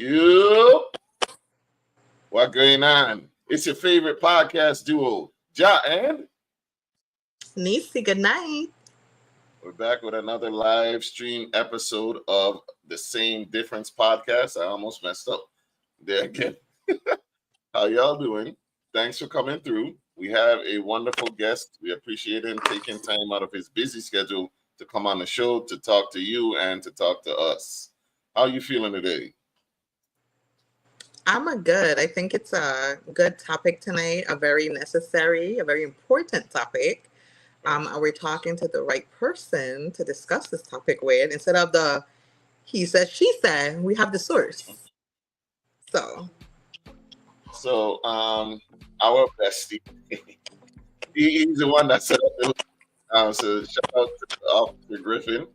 You, what going on? It's your favorite podcast duo, Ja and Nisi, good night. We're back with another live stream episode of the Same Difference podcast. I almost messed up there again. How y'all doing? Thanks for coming through. We have a wonderful guest. We appreciate him taking time out of his busy schedule to come on the show to talk to you and to talk to us. How are you feeling today? I'm good. I think it's a good topic tonight, a very necessary, a very important topic. We're talking to the right person to discuss this topic with instead of the he said, she said. We have the source. So, our bestie, he's the one that set up the so shout out to Officer Griffin.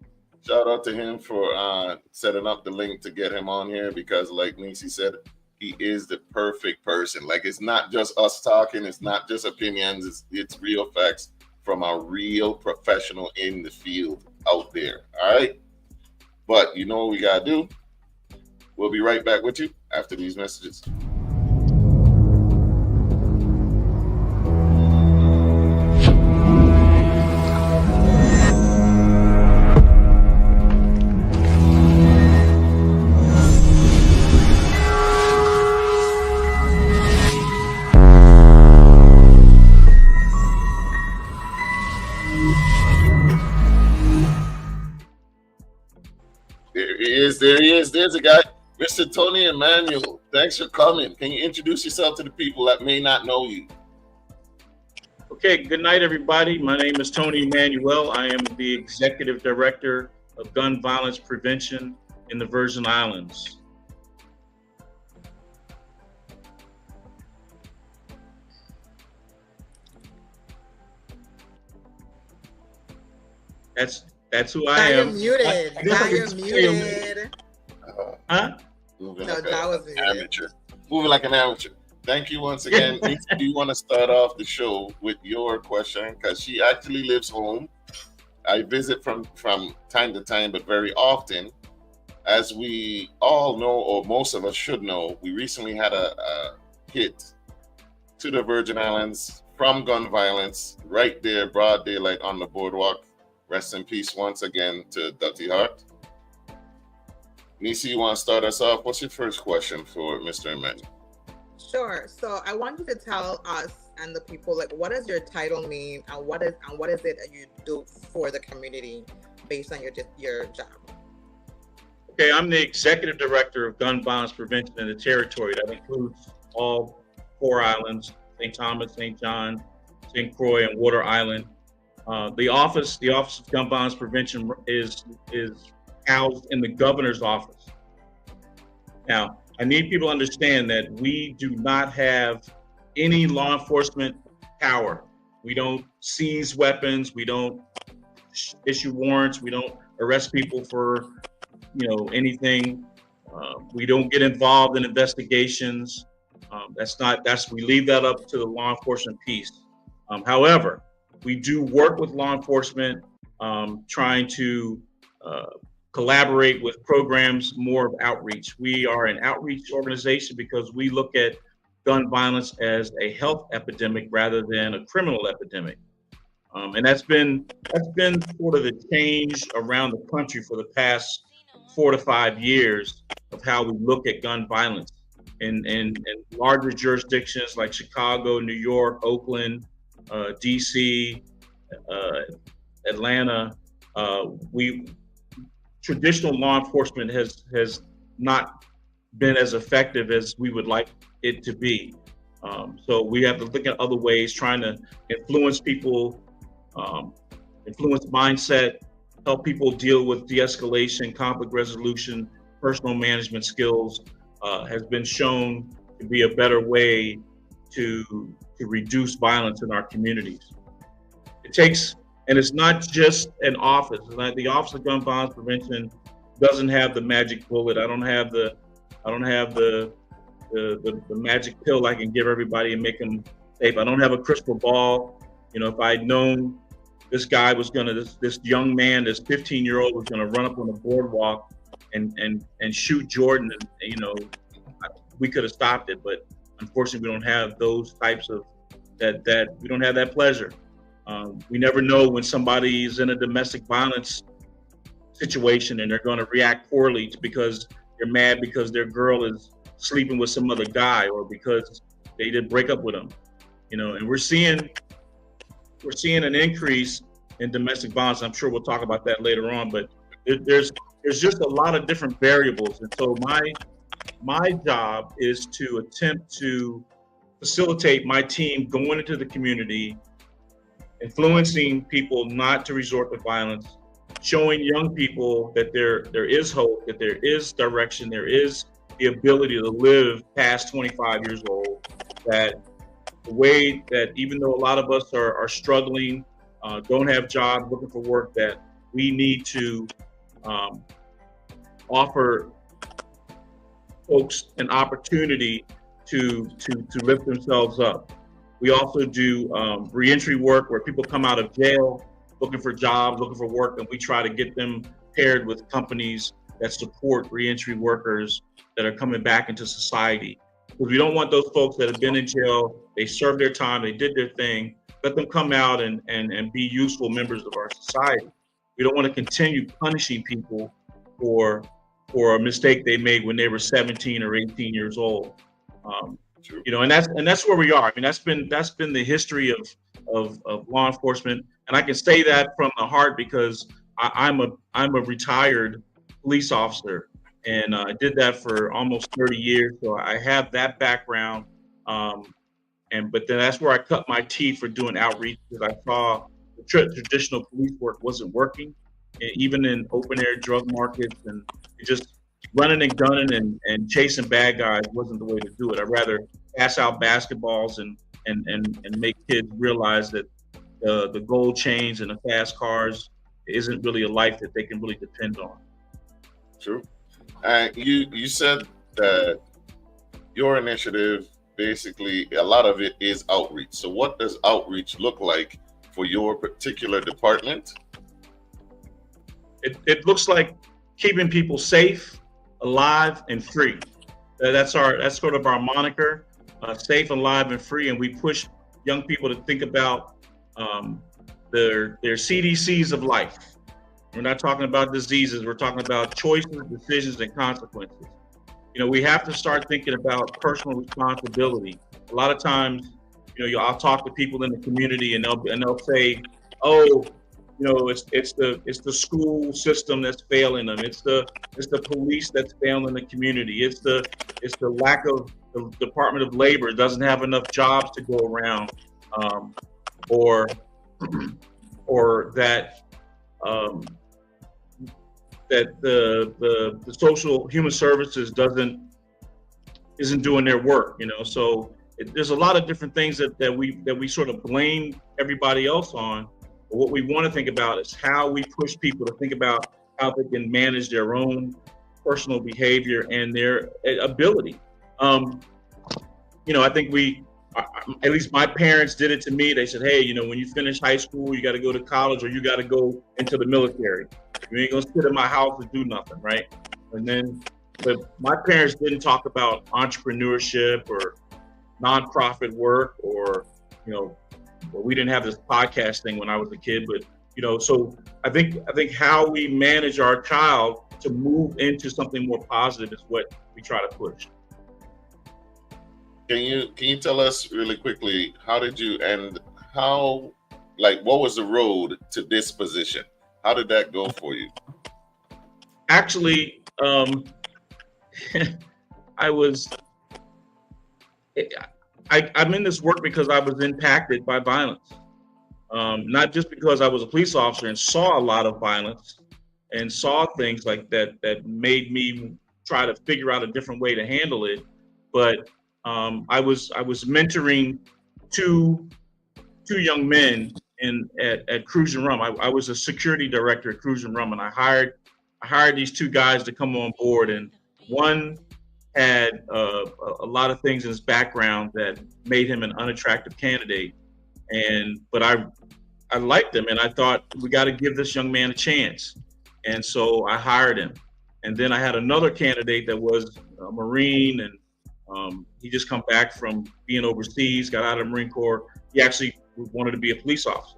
Shout out to him for setting up the link to get him on here because, like Nisi said, he is the perfect person. Like, it's not just us talking, it's not just opinions, it's real facts from a real professional in the field out there. All right. But you know what we gotta do? We'll be right back with you after these messages. There he is. There's a guy, Mr. Tony Emanuel. Thanks for coming. Can you introduce yourself to the people that may not know you? Okay, good night, everybody. My name is Tony Emanuel. I am the Executive Director of Gun Violence Prevention in the Virgin Islands. That's who I am. You're muted. You're muted. Huh? Moving like an amateur. Moving like an amateur. Thank you once again. Do you want to start off the show with your question? Because she actually lives home. I visit from time to time, but very often. As we all know, or most of us should know, we recently had a hit to the Virgin Islands from gun violence right there, broad daylight on the boardwalk. Rest in peace once again to Dirty Heart. Nisi, you want to start us off? What's your first question for Mr. Emanuel? Sure. So I want you to tell us and the people, like, what does your title mean, and what is it that you do for the community based on your job? Okay, I'm the Executive Director of Gun Violence Prevention in the territory. That includes all 4 islands: St. Thomas, St. John, St. Croix, and Water Island. The office of Gun Violence Prevention is housed in the governor's office. Now, I need people to understand that we do not have any law enforcement power. We don't seize weapons. We don't issue warrants. We don't arrest people for, anything. We don't get involved in investigations. We leave that up to the law enforcement piece. However, we do work with law enforcement, trying to collaborate with programs more of outreach. We are an outreach organization because we look at gun violence as a health epidemic rather than a criminal epidemic. And that's been sort of the change around the country for the past 4 to 5 years of how we look at gun violence. In larger jurisdictions like Chicago, New York, Oakland, DC, Atlanta, traditional law enforcement has not been as effective as we would like it to be. So we have to look at other ways, trying to influence people, influence mindset, help people deal with de-escalation, conflict resolution, personal management skills, has been shown to be a better way to reduce violence in our communities. It takes, and it's not just an office. The Office of Gun Violence Prevention doesn't have the magic bullet. I don't have the magic pill I can give everybody and make them safe. I don't have a crystal ball. If I'd known this guy was this young man, this 15-year-old was gonna run up on the boardwalk and shoot Jordan. And, you know, we could have stopped it, but unfortunately, we don't have those types of that we don't have that pleasure. We never know when somebody's in a domestic violence situation and they're going to react poorly because they're mad because their girl is sleeping with some other guy or because they did break up with him, you know. And we're seeing an increase in domestic violence. I'm sure we'll talk about that later on, but there's just a lot of different variables. And so my job is to attempt to facilitate my team going into the community, influencing people not to resort to violence, showing young people that there is hope, that there is direction, there is the ability to live past 25 years old, that the way that even though a lot of us are struggling, don't have jobs, looking for work, that we need to offer folks an opportunity to lift themselves up. We also do reentry work where people come out of jail looking for jobs, looking for work, and we try to get them paired with companies that support reentry workers that are coming back into society. Because we don't want those folks that have been in jail, they served their time, they did their thing, let them come out and be useful members of our society. We don't want to continue punishing people for a mistake they made when they were 17 or 18 years old. You know, and that's where we are. I mean, that's been the history of law enforcement, and I can say that from the heart because I'm a retired police officer, and I did that for almost 30 years. So I have that background, but then that's where I cut my teeth for doing outreach because I saw the traditional police work wasn't working, and even in open air drug markets, and it just running and gunning and chasing bad guys wasn't the way to do it. I'd rather pass out basketballs and make kids realize that the gold chains and the fast cars isn't really a life that they can really depend on. True. You said that your initiative, basically, a lot of it is outreach. So what does outreach look like for your particular department? It looks like keeping people safe, alive, and free. That's sort of our moniker, safe, alive, and free. And we push young people to think about their CDCs of life. We're not talking about diseases. We're talking about choices, decisions, and consequences. You know, we have to start thinking about personal responsibility. A lot of times, you know, I'll talk to people in the community, and they'll say, "Oh, you know, it's the school system that's failing them. It's the police that's failing the community. It's the lack of the Department of Labor doesn't have enough jobs to go around, or that that the social human services isn't doing their work. You know, so there's a lot of different things that we sort of blame everybody else on. But what we want to think about is how we push people to think about how they can manage their own personal behavior and their ability. You know, I think at least my parents did it to me. They said, hey, you know, when you finish high school, you got to go to college or you got to go into the military. You ain't going to sit in my house and do nothing, right? But my parents didn't talk about entrepreneurship or nonprofit work or, you know, well, we didn't have this podcast thing when I was a kid, but, you know, so I think how we manage our child to move into something more positive is what we try to push. Can you tell us really quickly, how did you and how, like, what was the road to this position? How did that go for you? Actually, I'm in this work because I was impacted by violence. Not just because I was a police officer and saw a lot of violence and saw things like that made me try to figure out a different way to handle it, but I was mentoring two young men at Cruise and Rum. I was a security director at Cruise and Rum, and I hired these two guys to come on board, and one had a lot of things in his background that made him an unattractive candidate, but I liked him, and I thought we got to give this young man a chance, and so I hired him, And then I had another candidate that was a Marine, and he just come back from being overseas, got out of the Marine Corps. He actually wanted to be a police officer.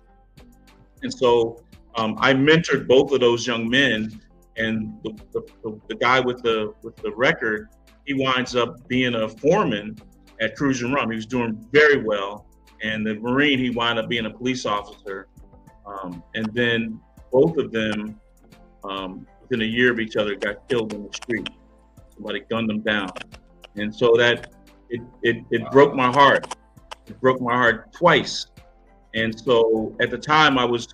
And so I mentored both of those young men, and the guy with the record, he winds up being a foreman at Cruise and Rum. He was doing very well. And the Marine, he wound up being a police officer. And then both of them, within a year of each other, got killed in the street. Somebody gunned them down. And so that it broke my heart. It broke my heart twice. And so at the time I was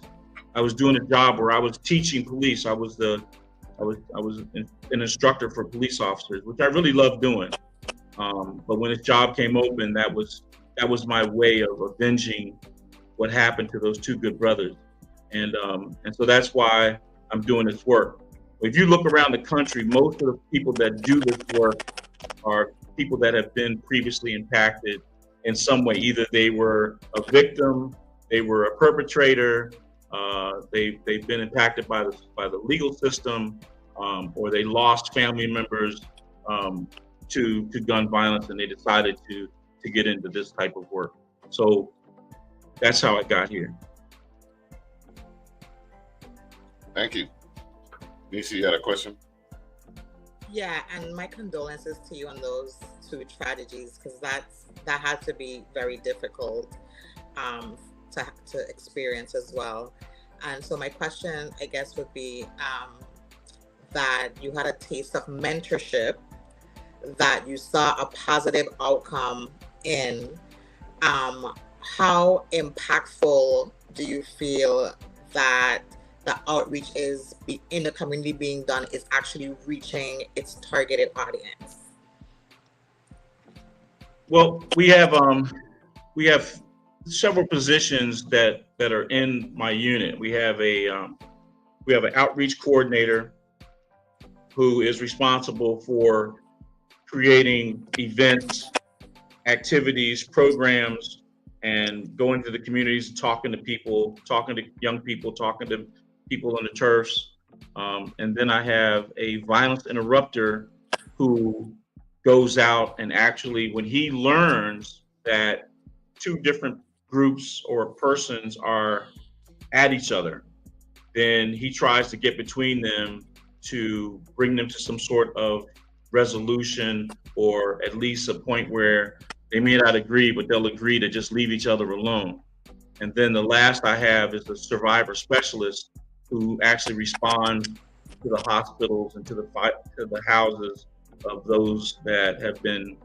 doing a job where I was teaching police. I was an instructor for police officers, which I really loved doing. But when this job came open, that was my way of avenging what happened to those two good brothers. And so that's why I'm doing this work. If you look around the country, most of the people that do this work are people that have been previously impacted in some way. Either they were a victim, they were a perpetrator, they've been impacted by the legal system, or they lost family members to gun violence, and they decided to get into this type of work. So that's how I got here. Thank you. Nisi, you had a question? Yeah, and my condolences to you on those two tragedies, because that had to be very difficult to experience as well. And so my question, I guess, would be that you had a taste of mentorship that you saw a positive outcome in. How impactful do you feel that the outreach is in the community being done is actually reaching its targeted audience? Well, we have several positions that are in my unit. We have an outreach coordinator who is responsible for creating events, activities, programs, and going to the communities, talking to people, talking to young people, talking to people on the turfs. And then I have a violence interrupter who goes out and actually, when he learns that two different groups or persons are at each other, then he tries to get between them to bring them to some sort of resolution, or at least a point where they may not agree, but they'll agree to just leave each other alone. And then the last I have is the survivor specialist, who actually responds to the hospitals and to the houses of those that have been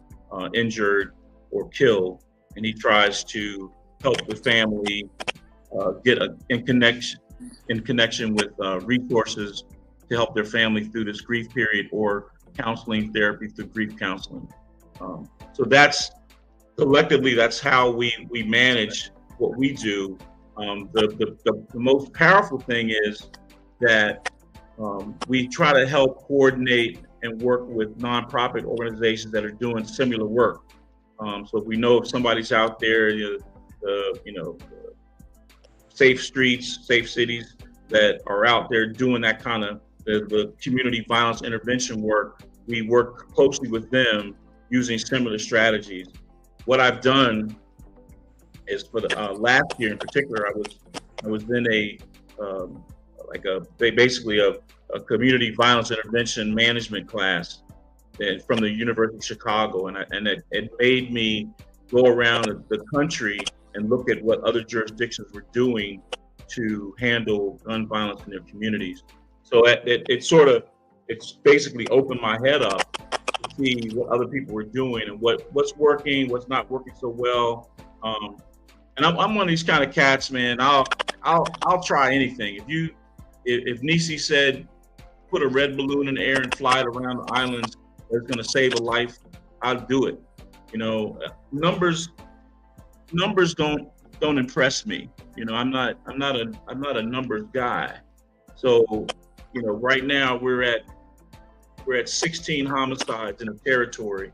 injured or killed. And he tries to help the family get in connection with resources to help their family through this grief period, or counseling therapy through grief counseling. So that's collectively, that's how we manage what we do. The most powerful thing is that we try to help coordinate and work with nonprofit organizations that are doing similar work. So we know if somebody's out there, safe streets, safe cities that are out there doing that kind of the community violence intervention work, we work closely with them using similar strategies. What I've done is, for the last year in particular, I was in basically a community violence intervention management class from the University of Chicago, and it made me go around the country and look at what other jurisdictions were doing to handle gun violence in their communities. So it's basically opened my head up to see what other people were doing and what's working, what's not working so well. And I'm one of these kind of cats, man. I'll try anything. If Nisi said put a red balloon in the air and fly it around the islands that's going to save a life, I'll do it. Numbers don't impress me. I'm not a numbers guy. So, right now we're at 16 homicides in a territory.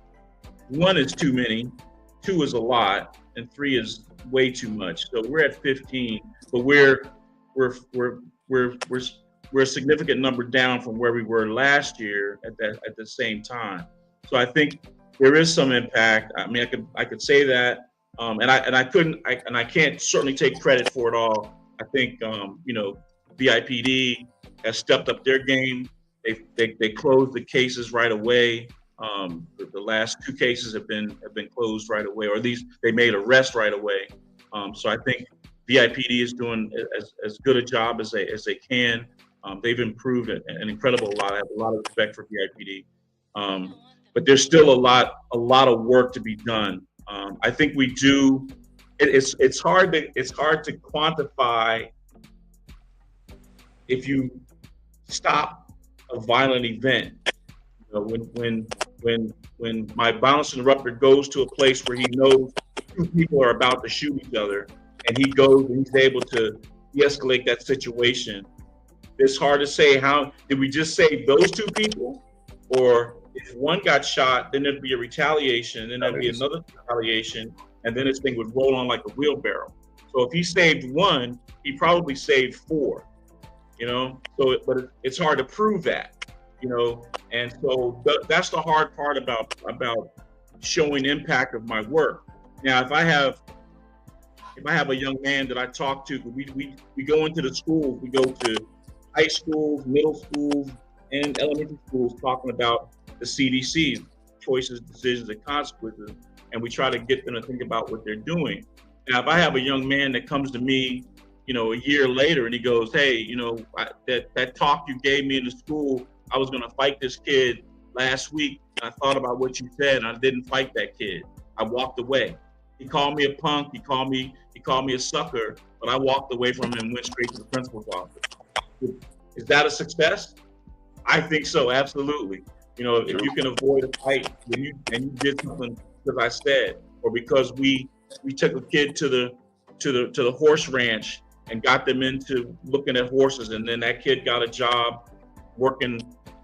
1 is too many, 2 is a lot, and 3 is way too much. So we're at 15, but we're we're a significant number down from where we were last year at the same time. So I think there is some impact. I mean, I could say that, and I can't certainly take credit for it all. I think VIPD has stepped up their game. They closed the cases right away. The last 2 cases have been closed right away, or at least they made arrests right away. So I think VIPD is doing as good a job as they can. They've improved an incredible lot. I have a lot of respect for VIPD, but there's still a lot of work to be done. I think we do. It's hard to quantify if you stop a violent event. When my violence interrupter goes to a place where he knows 2 people are about to shoot each other, and he goes and he's able to de-escalate that situation. It's hard to say, how did we just save those 2 people, or if one got shot, then there'd be a retaliation, then there'd be another retaliation, and then this thing would roll on like a wheelbarrow. So if he saved 1, he probably saved 4. But it's hard to prove that. And so that's the hard part about showing impact of my work. Now, if I have a young man that I talk to, we go into the schools, we go to high schools, middle schools, and elementary schools talking about the CDC, choices, decisions, and consequences, and we try to get them to think about what they're doing. Now, if I have a young man that comes to me, a year later, and he goes, "Hey, that talk you gave me in the school, I was going to fight this kid last week. I thought about what you said, and I didn't fight that kid. I walked away. He called me a punk. He called me a sucker, but I walked away from him and went straight to the principal's office." Is that a success? I think so, absolutely. If you can avoid a fight and you did something because I said, or because we took a kid to the horse ranch and got them into looking at horses, and then that kid got a job working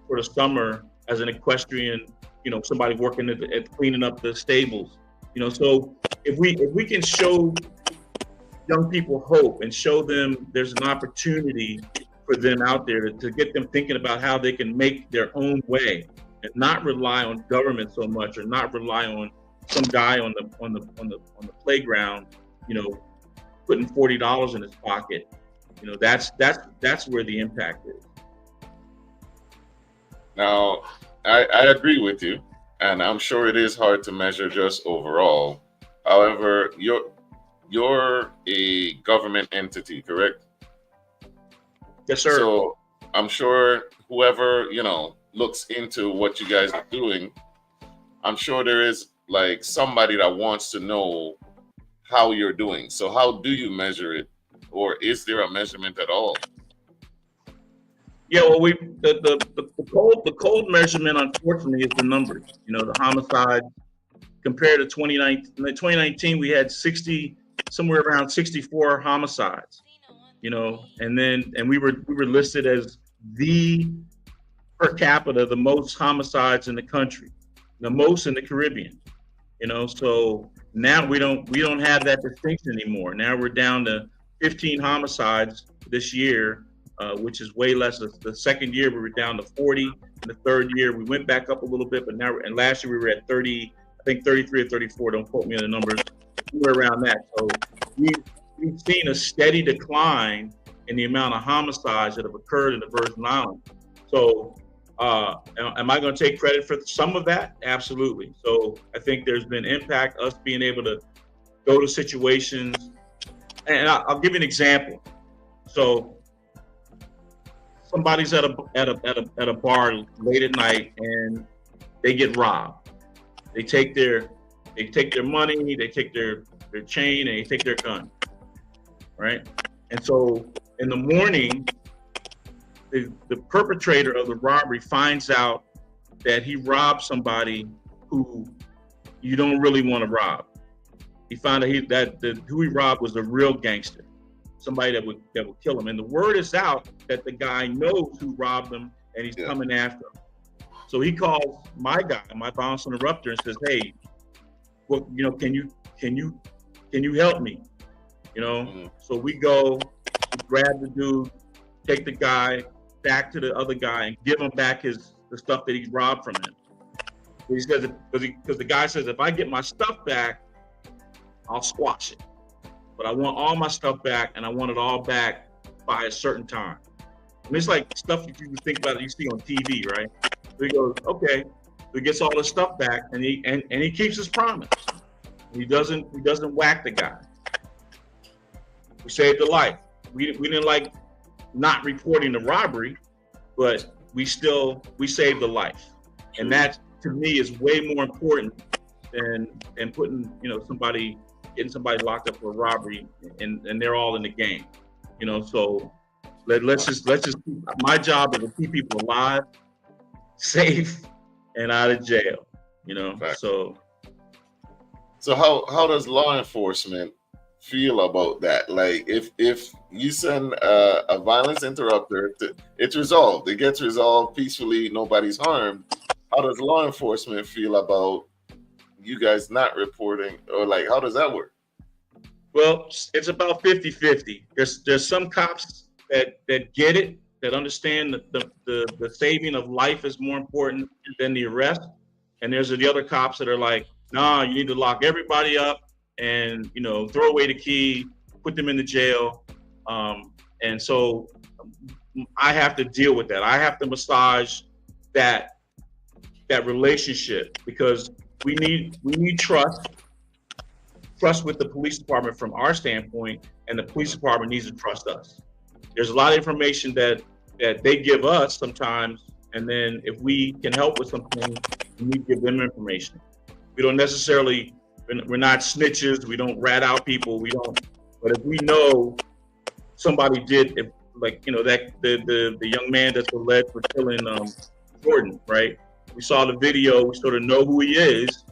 for the summer as an equestrian, somebody working at cleaning up the stables. So if we can show young people hope and show them there's an opportunity for them out there to get them thinking about how they can make their own way and not rely on government so much, or not rely on some guy on the playground, putting $40 in his pocket. That's where the impact is. Now, I agree with you, and I'm sure it is hard to measure just overall. However, you're a government entity, correct? Yes, sir. So I'm sure whoever, looks into what you guys are doing, I'm sure there is like somebody that wants to know how you're doing. So how do you measure it? Or is there a measurement at all? Yeah, well, the cold measurement, unfortunately, is the numbers. The homicides compared to 2019. In 2019, we had somewhere around 64 homicides. And we were listed as the per capita, the most homicides in the country, the most in the Caribbean. So now we don't have that distinction anymore. Now we're down to 15 homicides this year, which is way less. The second year we were down to 40. In the third year we went back up a little bit, but now, and last year we were at 30, I think 33 or 34. Don't quote me on the numbers. We were around that. So we've seen a steady decline in the amount of homicides that have occurred in the Virgin Islands. So am I going to take credit for some of that? Absolutely. So I think there's been impact, us being able to go to situations, and I'll give you an example. So somebody's at a bar late at night and they get robbed. They take their money, they take their chain, and they take their gun, right? And so in the morning, the perpetrator of the robbery finds out that he robbed somebody who you don't really want to rob. He found out who he robbed was a real gangster, somebody that would kill him. And the word is out that the guy knows who robbed him and he's coming after him. So he calls my guy, my violence interrupter, and says, "Hey, well, can you help me?" So we go, we grab the dude, take the guy, back to the other guy and give him back the stuff that he's robbed from him. He says, because the guy says, if I get my stuff back, I'll squash it. But I want all my stuff back, and I want it all back by a certain time. I mean, it's like stuff that you think about that you see on TV, right? So he goes, okay. So he gets all his stuff back, and he keeps his promise. He doesn't whack the guy. We saved a life. We didn't like not reporting the robbery, but we saved a life, and that to me is way more important than putting getting somebody locked up for a robbery, and they're all in the game, So let's just my job is to keep people alive, safe, and out of jail. Right. So how does law enforcement feel about that? Like if you send a violence interrupter, it's resolved. It gets resolved peacefully. Nobody's harmed. How does law enforcement feel about you guys not reporting, or like how does that work? Well, it's about 50-50. There's some cops that get it, that understand the saving of life is more important than the arrest, and there's the other cops that are like, nah, you need to lock everybody up and throw away the key, put them in the jail, and so I have to deal with that. I have to massage that relationship, because we need trust with the police department from our standpoint, and the police department needs to trust us. There's a lot of information that they give us sometimes, and then if we can help with something, we need to give them information. We don't necessarily, we're not snitches, we don't rat out people, but if we know somebody did, that the young man that's alleged for killing Jordan, right? We saw the video, we sort of know who he is,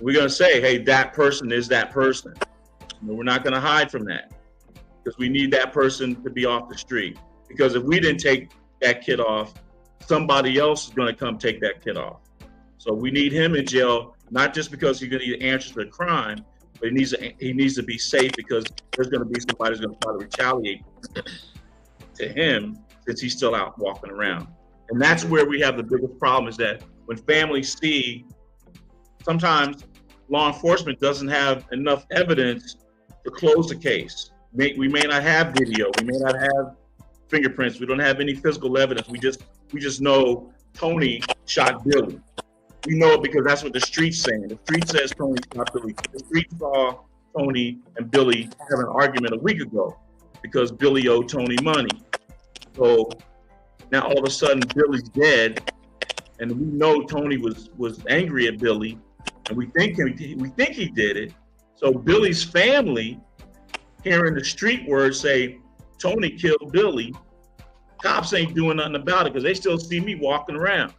we're gonna say, hey, that person is that person. We're not gonna hide from that, because we need that person to be off the street. Because if we didn't take that kid off, somebody else is gonna come take that kid off. So we need him in jail, not just because he's gonna need answers to the crime, but he needs to be safe, because there's gonna be somebody who's gonna try to retaliate to him since he's still out walking around. And that's where we have the biggest problem, is that when families see, sometimes law enforcement doesn't have enough evidence to close the case. We may not have video, we may not have fingerprints, we don't have any physical evidence. We just know Tony shot Billy. We know it because that's what the street's saying. The street says Tony shot Billy. The street saw Tony and Billy have an argument a week ago because Billy owed Tony money. So now all of a sudden Billy's dead, and we know Tony was angry at Billy, and we think he did it. So Billy's family, hearing the street word say Tony killed Billy, cops ain't doing nothing about it because they still see me walking around,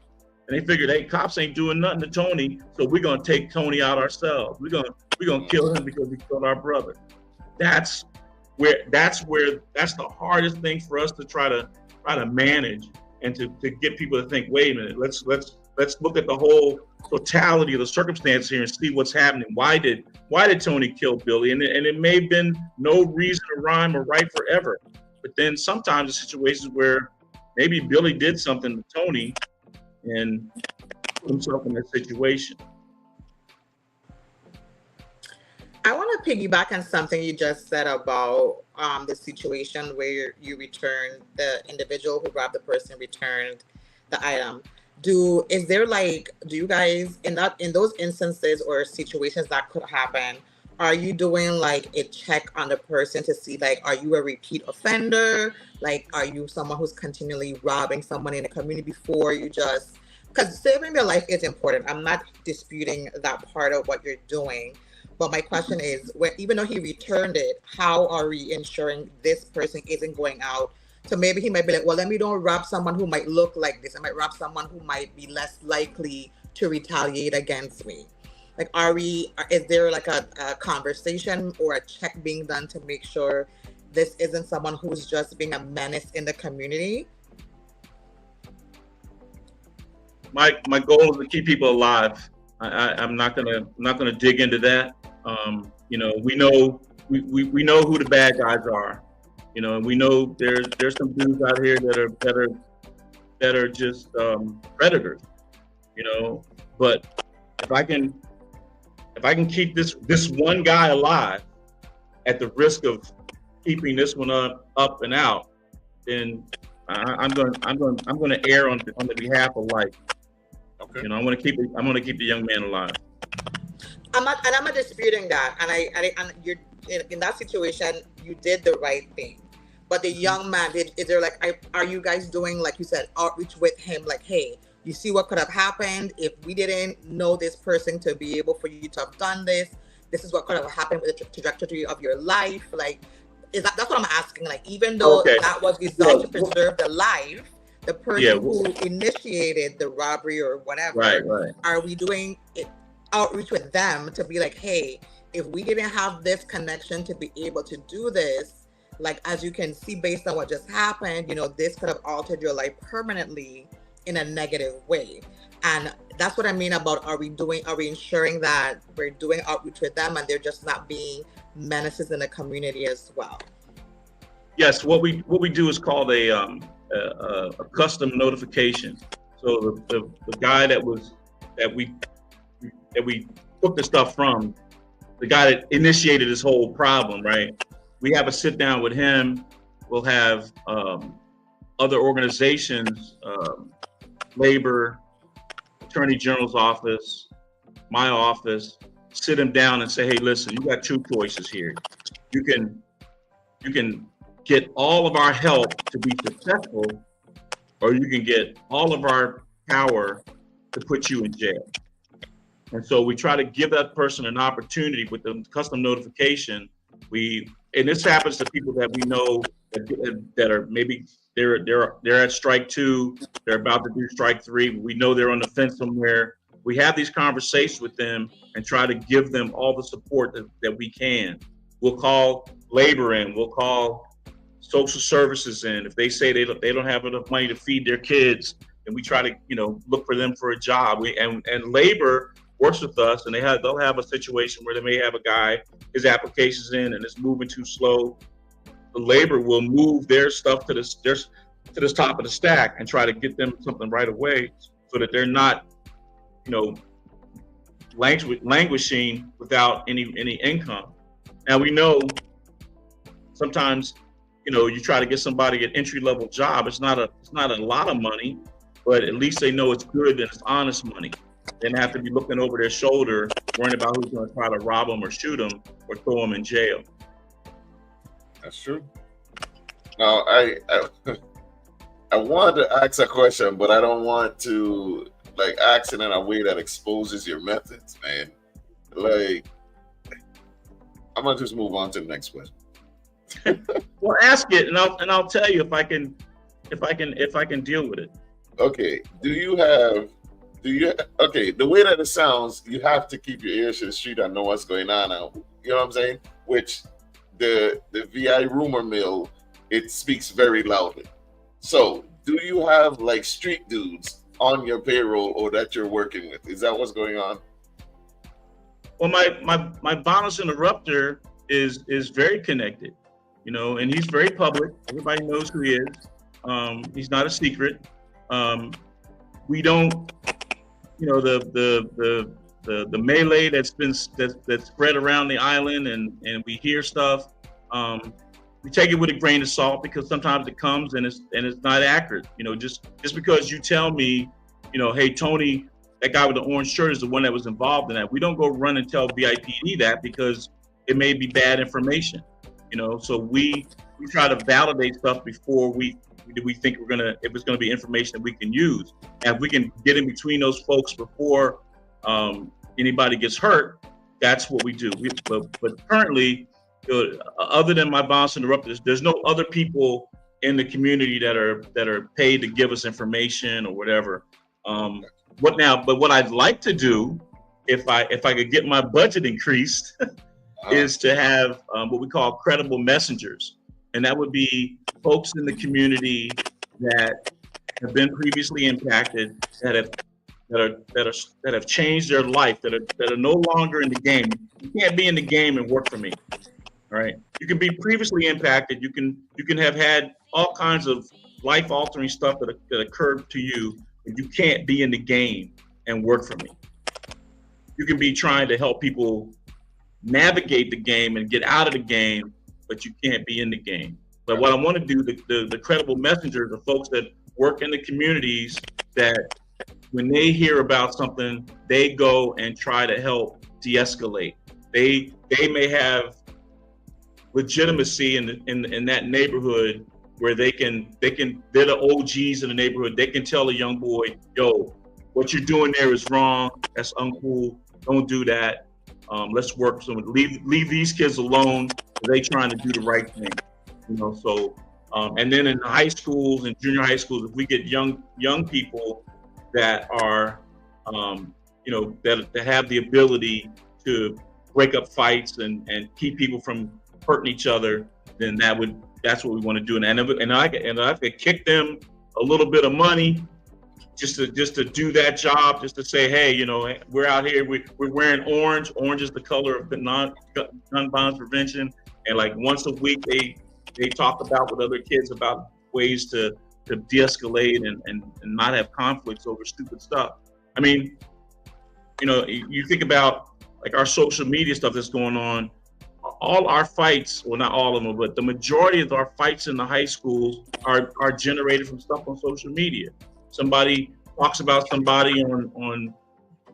and they figured, hey, cops ain't doing nothing to Tony, so we're gonna take Tony out ourselves. We're gonna kill him because he killed our brother. That's the hardest thing for us to try to manage, and to get people to think, wait a minute, let's look at the whole totality of the circumstance here and see what's happening. Why did Tony kill Billy? And it may have been no reason or rhyme or right forever, but then sometimes the situations where maybe Billy did something to Tony and put himself in that situation. I want to piggyback on something you just said about the situation where you returned, the individual who robbed the person returned the item. Do you guys in those instances or situations that could happen, are you doing like a check on the person to see, like, are you a repeat offender? Like, are you someone who's continually robbing someone in the community before you just, because saving their life is important. I'm not disputing that part of what you're doing. But my question is, even though he returned it, how are we ensuring this person isn't going out? So maybe he might be like, well, let me don't rob someone who might look like this. I might rob someone who might be less likely to retaliate against me. Like, is there like a conversation or a check being done to make sure this isn't someone who's just being a menace in the community? My goal is to keep people alive. I'm not gonna dig into that. We know who the bad guys are, You know, and we know there's some dudes out here that are just predators. You know, but if I can keep this one guy alive at the risk of keeping this one up and out, then I'm going to err on the behalf of life. Okay. You know, I'm going to keep the young man alive. I'm not disputing that, and you're in that situation. You did the right thing, but the young man is there like, are you guys doing, like you said, outreach with him? Like, hey, you see what could have happened if we didn't know this person to be able for you to have done this. This is what could have happened with the trajectory of your life. Like, that's what I'm asking. Like, even though that was designed to preserve the life, the person who initiated the robbery or whatever, right. Are we doing outreach with them to be like, hey, if we didn't have this connection to be able to do this, like, as you can see based on what just happened, you know, this could have altered your life permanently in a negative way. And that's what I mean about, are we ensuring that we're doing outreach with them and they're just not being menaces in the community as well? Yes, what we do is called a custom notification. So the guy that we took the stuff from, the guy that initiated this whole problem, right? We have a sit down with him. We'll have other organizations, labor, Attorney General's office, my office, sit him down and say, hey, listen, you got two choices here. You can get all of our help to be successful, or you can get all of our power to put you in jail. And so we try to give that person an opportunity with the custom notification. And this happens to people that we know that are maybe they're at strike 2, they're about to do strike 3. We know they're on the fence somewhere. We have these conversations with them and try to give them all the support that we can. We'll call labor in, we'll call social services in. If they say they don't have enough money to feed their kids, then we try to, you know, look for them for a job. And labor works with us, and they'll have a situation where they may have a guy, his application's in and it's moving too slow. The labor will move their stuff to this top of the stack and try to get them something right away, so that they're not, you know, languishing without any income. Now we know sometimes, you know, you try to get somebody an entry-level job. It's not a lot of money, but at least they know it's good and it's honest money. They don't have to be looking over their shoulder, worrying about who's going to try to rob them or shoot them or throw them in jail. That's true. Now, I wanted to ask a question, but I don't want to like ask it in a way that exposes your methods, man. Like, I'm gonna just move on to the next question. Well, ask it, and I'll tell you if I can deal with it. Okay. Okay, the way that it sounds, you have to keep your ears to the street and know what's going on now. You know what I'm saying? Which the VI rumor mill, it speaks very loudly. So do you have like street dudes on your payroll or that you're working with? Is that what's going on? Well, my violence interrupter is very connected, you know, and he's very public. Everybody knows who he is. He's not a secret. We don't, you know, the melee that's spread around the island, and we hear stuff. We take it with a grain of salt, because sometimes it comes and it's not accurate. You know, just because you tell me, you know, hey, Tony, that guy with the orange shirt is the one that was involved in that. We don't go run and tell VIPD that, because it may be bad information. You know, so we try to validate stuff before we think it was gonna be information that we can use. And if we can get in between those folks before anybody gets hurt, that's what we do. But currently, other than my violence interrupters, there's no other people in the community that are paid to give us information or whatever. But what I'd like to do, if I could get my budget increased, is to have what we call credible messengers, and that would be folks in the community that have been previously impacted, that have changed their life, that are no longer in the game. You can't be in the game and work for me. All right? You can be previously impacted. You can have had all kinds of life-altering stuff that occurred to you, but you can't be in the game and work for me. You can be trying to help people navigate the game and get out of the game, but you can't be in the game. But what I want to do, the credible messengers, the folks that work in the communities, that when they hear about something, they go and try to help de-escalate. They may have legitimacy in that neighborhood where they're the OGs in the neighborhood. They can tell a young boy, yo, what you're doing there is wrong. That's uncool. Don't do that. Let's work. So leave these kids alone. They trying to do the right thing. So and then in the high schools and junior high schools, if we get young people that are that have the ability to break up fights and keep people from hurting each other, then that's what we want to do. And I could kick them a little bit of money just to do that job, just to say, hey, we're out here, we're wearing orange. Orange is the color of the gun violence prevention. And like once a week, they talk about with other kids about ways to de-escalate and not have conflicts over stupid stuff. I mean, you think about like our social media stuff that's going on. All our fights, well, not all of them, but the majority of our fights in the high schools are generated from stuff on social media. Somebody talks about somebody on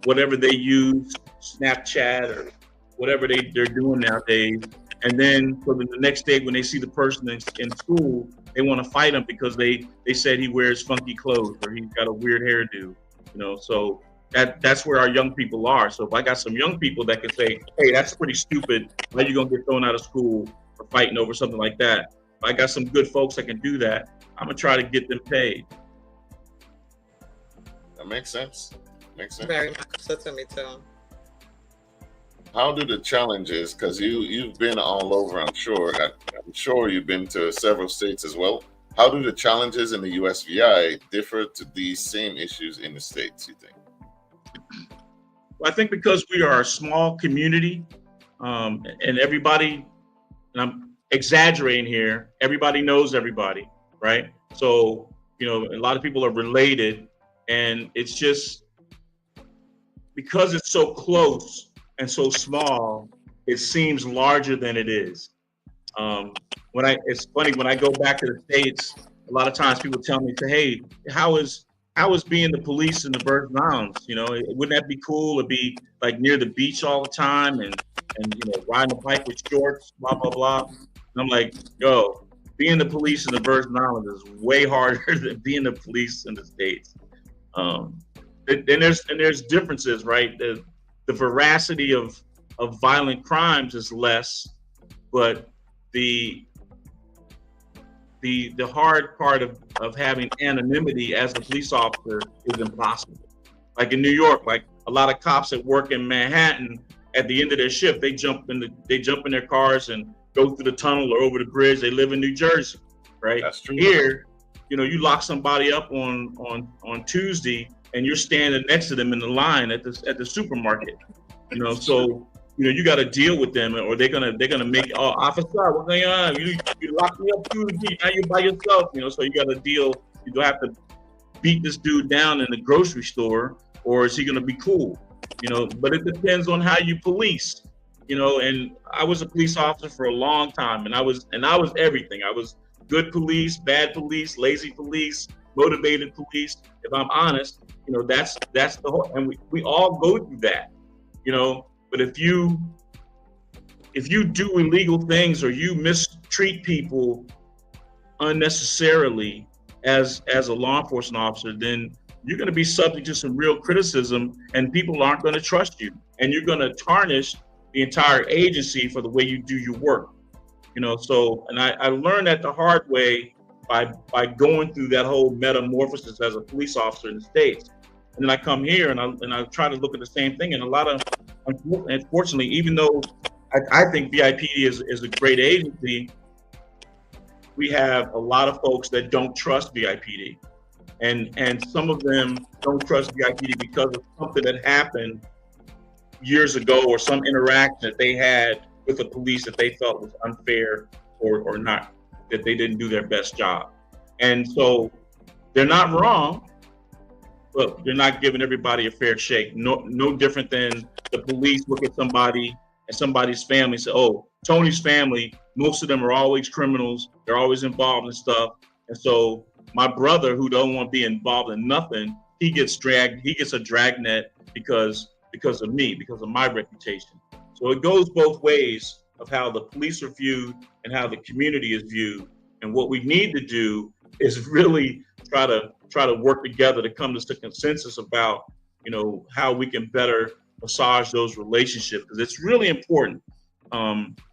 whatever they use, Snapchat or whatever they're doing nowadays. And then for the next day when they see the person in school, they want to fight him because they said he wears funky clothes or he's got a weird hairdo. So that's where our young people are. So if I got some young people that can say, hey, that's pretty stupid, how you gonna get thrown out of school for fighting over something like that? If I got some good folks that can do that, I'm gonna try to get them paid. That makes sense. Very much so to me too. How do the challenges, because you've been all over, I'm sure you've been to several states as well. How do the challenges in the USVI differ to these same issues in the states, you think? Well, I think because we are a small community, and everybody, and I'm exaggerating here, everybody knows everybody, right? So, a lot of people are related, and it's just because it's so close and so small, it seems larger than it is. It's funny when I go back to the States, a lot of times people tell me, hey, how is being the police in the Virgin Islands? Wouldn't that be cool to be like near the beach all the time and riding a bike with shorts, blah, blah, blah. And I'm like, yo, being the police in the Virgin Islands is way harder than being the police in the States. There's differences, right? The veracity of violent crimes is less, but the hard part of having anonymity as a police officer is impossible. Like in New York, like a lot of cops that work in Manhattan, at the end of their shift, they jump in their cars and go through the tunnel or over the bridge. They live in New Jersey, right? That's true. Here, you lock somebody up on Tuesday and you're standing next to them in the line at the supermarket. So you got to deal with them, or they're gonna make, oh, officer, what's going on? You locked me up Tuesday, now you're by yourself. So you got to deal. You don't have to beat this dude down in the grocery store, or is he gonna be cool? But it depends on how you police. And I was a police officer for a long time, and I was everything. I was good police, bad police, lazy police, motivated police. If I'm honest, that's the whole, and we all go through that, But if you do illegal things or you mistreat people unnecessarily as a law enforcement officer, then you're going to be subject to some real criticism, and people aren't going to trust you, and you're going to tarnish the entire agency for the way you do your work. So, and I learned that the hard way by going through that whole metamorphosis as a police officer in the States. And then I come here and I try to look at the same thing. And unfortunately, even though I think VIPD is a great agency, we have a lot of folks that don't trust VIPD. And some of them don't trust VIPD because of something that happened years ago or some interaction that they had with the police that they felt was unfair or not, that they didn't do their best job. And so they're not wrong, but they're not giving everybody a fair shake. No different than the police look at somebody and somebody's family and say, oh, Tony's family, most of them are always criminals. They're always involved in stuff. And so my brother, who don't want to be involved in nothing, he gets a dragnet because of me, because of my reputation. So it goes both ways of how the police are viewed and how the community is viewed. And what we need to do is really try to work together to come to a consensus about, how we can better massage those relationships, because it's really important.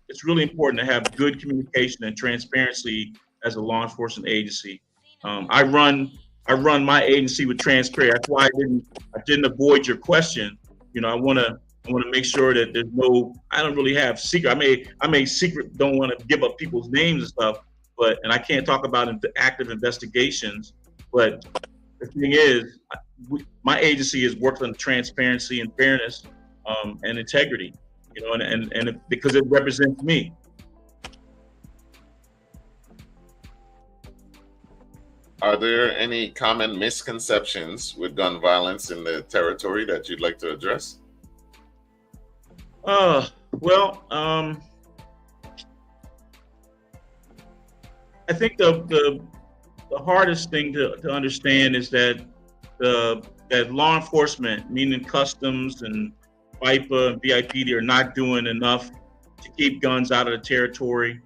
It's really important to have good communication and transparency as a law enforcement agency. I run my agency with transparency. That's why I didn't avoid your question. I want to make sure that there's I don't really have secret. I may secret, don't want to give up people's names and stuff, and I can't talk about active investigations. But the thing is, my agency has worked on transparency and fairness and integrity, and because it represents me. Are there any common misconceptions with gun violence in the territory that you'd like to address? Well, I think the hardest thing to understand is that that law enforcement, meaning customs and FIPA and BIPD, are not doing enough to keep guns out of the territory.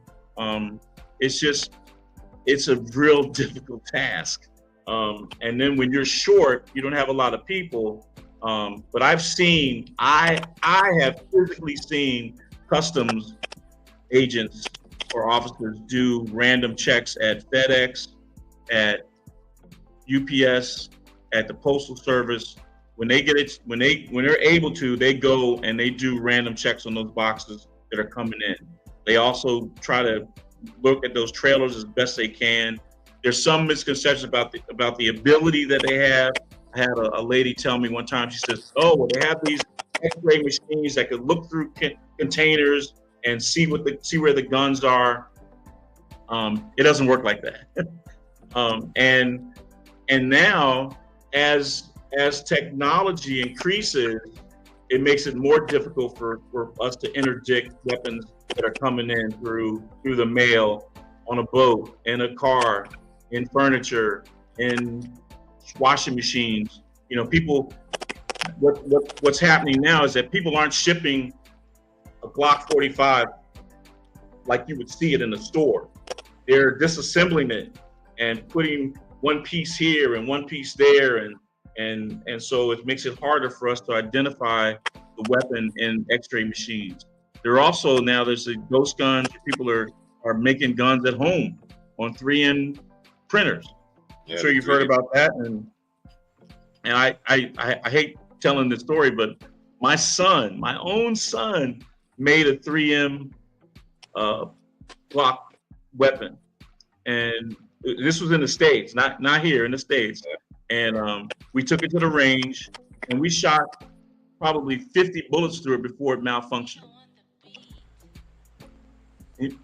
It's a real difficult task. And then when you're short, you don't have a lot of people. But I have physically seen customs agents or officers do random checks at FedEx, at UPS, at the Postal Service. When they're able to, they go and they do random checks on those boxes that are coming in. They also try to look at those trailers as best they can. There's some misconceptions about the ability that they have. I had a lady tell me one time, she says, oh, well, they have these X-ray machines that could look through containers and see where the guns are. It doesn't work like that. And now, as technology increases, it makes it more difficult for us to interdict weapons that are coming in through the mail, on a boat, in a car, in furniture, in washing machines. People, what's happening now is that people aren't shipping a Glock 45 like you would see it in the store. They're disassembling it and putting one piece here and one piece there, and so it makes it harder for us to identify the weapon in X-ray machines. There's the ghost guns. People are making guns at home on 3M printers. Yeah, I'm sure you've heard about that, and I hate telling the story, but my own son, made a 3M Glock weapon, and this was in the States, not here, in the States. And we took it to the range, and we shot probably 50 bullets through it before it malfunctioned.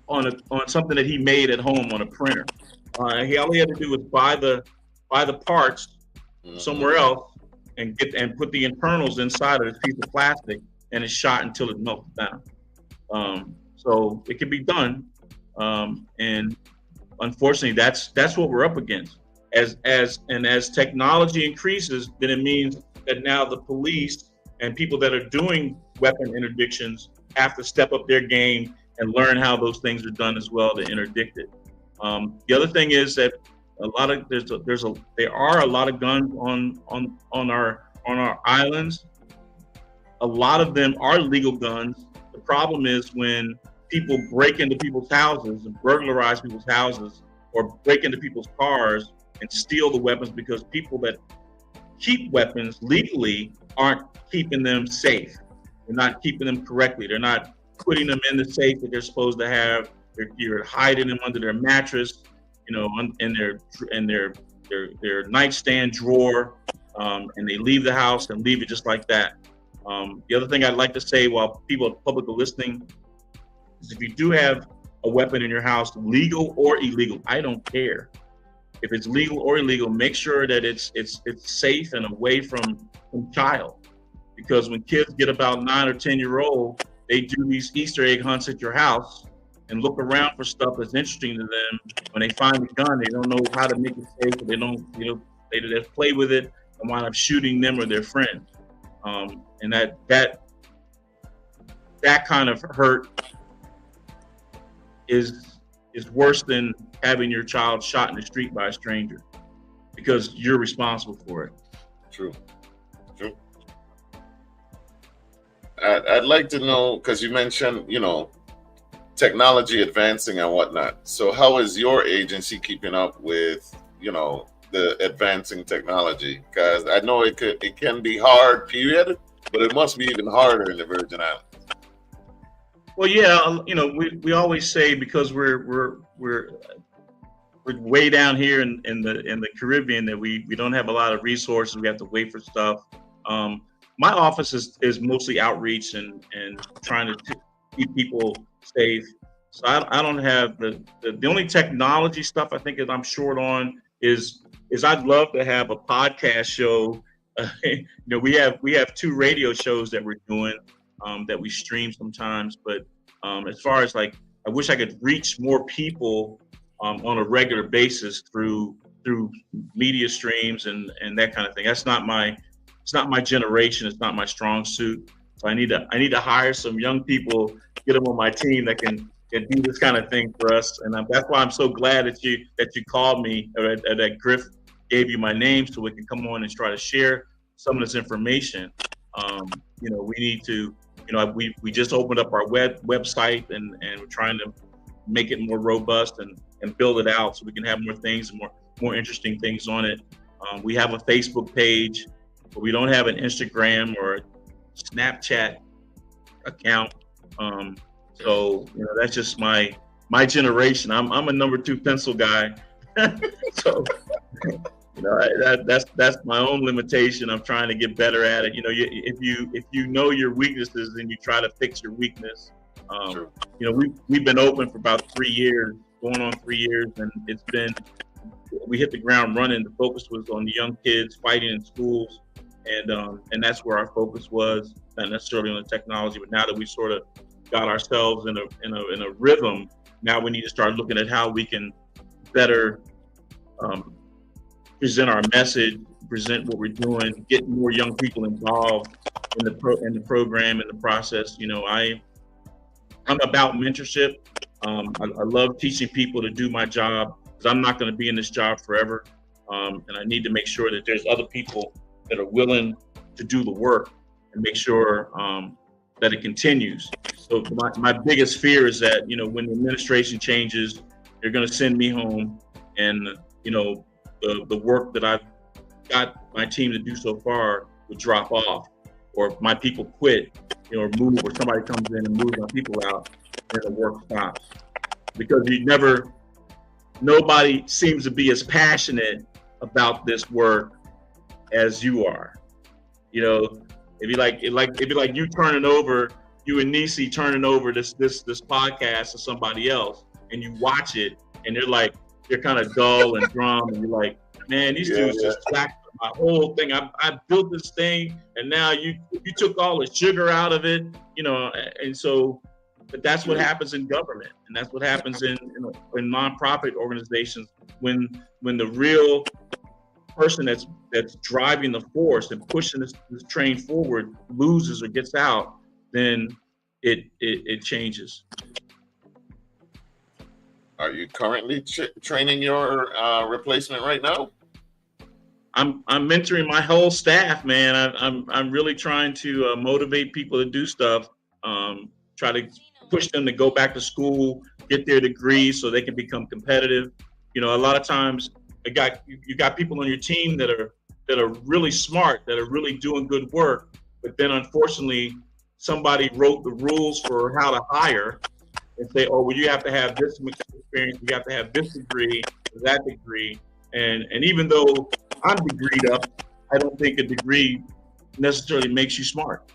On something that he made at home on a printer. All he had to do was buy the parts somewhere else and put the internals inside of this piece of plastic, and it shot until it melted down. So it can be done, and unfortunately, that's what we're up against. As technology increases, then it means that now the police and people that are doing weapon interdictions have to step up their game and learn how those things are done as well to interdict it. The other thing is that there are a lot of guns on our islands. A lot of them are legal guns. The problem is when people break into people's houses and burglarize people's houses, or break into people's cars and steal the weapons, because people that keep weapons legally aren't keeping them safe. They're not keeping them correctly. They're not putting them in the safe that they're supposed to have. You're hiding them under their mattress, in their nightstand drawer, and they leave the house and leave it just like that. The other thing I'd like to say, while people in public are listening, Because if you do have a weapon in your house, legal or illegal, I don't care. If it's legal or illegal, make sure that it's safe and away from child. Because when kids get about 9 or 10-year-old, they do these Easter egg hunts at your house and look around for stuff that's interesting to them. When they find a gun, they don't know how to make it safe. They don't, they just play with it and wind up shooting them or their friends. And that kind of hurt is worse than having your child shot in the street by a stranger, because you're responsible for it. True. I'd like to know, because you mentioned, technology advancing and whatnot. So how is your agency keeping up with, the advancing technology? Because I know it can be hard, period, but it must be even harder in the Virgin Islands. Well, yeah, we always say, because we're way down here in the Caribbean, that we don't have a lot of resources. We have to wait for stuff. My office is mostly outreach and trying to keep people safe. So I don't have the only technology stuff I think that I'm short on is I'd love to have a podcast show. We have 2 radio shows that we're doing that we stream sometimes. But as far as I wish I could reach more people on a regular basis through media streams and that kind of thing. It's not my generation. It's not my strong suit. So I need to hire some young people, get them on my team that can do this kind of thing for us. And that's why I'm so glad that you called me, or that Griff gave you my name, so we can come on and try to share some of this information. We need to, we just opened up our website and we're trying to make it more robust and build it out so we can have more things and more interesting things on it. We have a Facebook page, but we don't have an Instagram or a Snapchat account. So that's just my generation. I'm a number 2 pencil guy. So that's my own limitation. I'm trying to get better at it. If you know your weaknesses, then you try to fix your weakness. Sure. We've been open for about 3 years, going on 3 years, and we hit the ground running. The focus was on the young kids fighting in schools, and that's where our focus was, not necessarily on the technology. But now that we sort of got ourselves in a rhythm, now we need to start looking at how we can better present our message, present what we're doing, get more young people involved in the program, in the process. I'm about mentorship. I love teaching people to do my job, because I'm not going to be in this job forever, and I need to make sure that there's other people that are willing to do the work and make sure that it continues. So my biggest fear is that when the administration changes, they're going to send me home, and the work that I've got my team to do so far would drop off, or my people quit, or move, or somebody comes in and moves my people out, and the work stops. Because nobody seems to be as passionate about this work as you are. It'd be like you and Nisi turning over this podcast to somebody else, and you watch it, and they're kind of dull and drum, and you're like, man, these dudes just slacked my whole thing. I built this thing, and now you took all the sugar out of it, and so. But that's what happens in government, and that's what happens in nonprofit organizations when the real person that's driving the force and pushing this train forward loses or gets out, then it changes. Are you currently training your replacement right now? I'm mentoring my whole staff, man. I'm really trying to motivate people to do stuff. Try to push them to go back to school, get their degrees so they can become competitive. A lot of times you got people on your team that are really smart, that are really doing good work, but then unfortunately somebody wrote the rules for how to hire and say, oh, well, you have to have this much experience, you have to have this degree, that degree, and even though I'm degreed up, I don't think a degree necessarily makes you smart.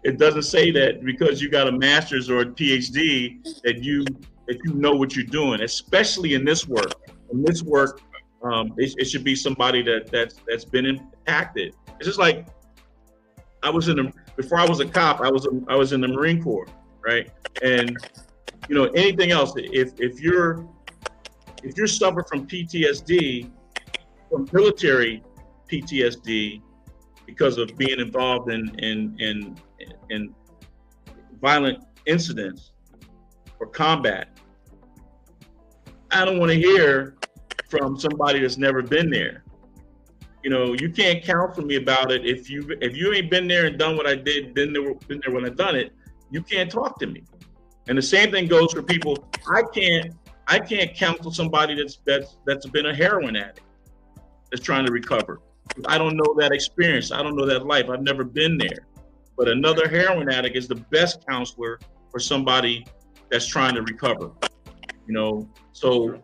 It doesn't say that because you got a master's or a PhD that you know what you're doing, especially in this work. In this work, it should be somebody that's been impacted. It's just like before I was a cop, I was in the Marine Corps, right? And anything else, if you're suffering from PTSD, from military PTSD, because of being involved in violent incidents or combat, I don't want to hear from somebody that's never been there. You can't counsel me about it if you ain't been there and done what I did, been there when I done it. You can't talk to me. And the same thing goes for people. I can't counsel somebody that's been a heroin addict that's trying to recover. I don't know that experience. I don't know that life. I've never been there. But another heroin addict is the best counselor for somebody that's trying to recover. So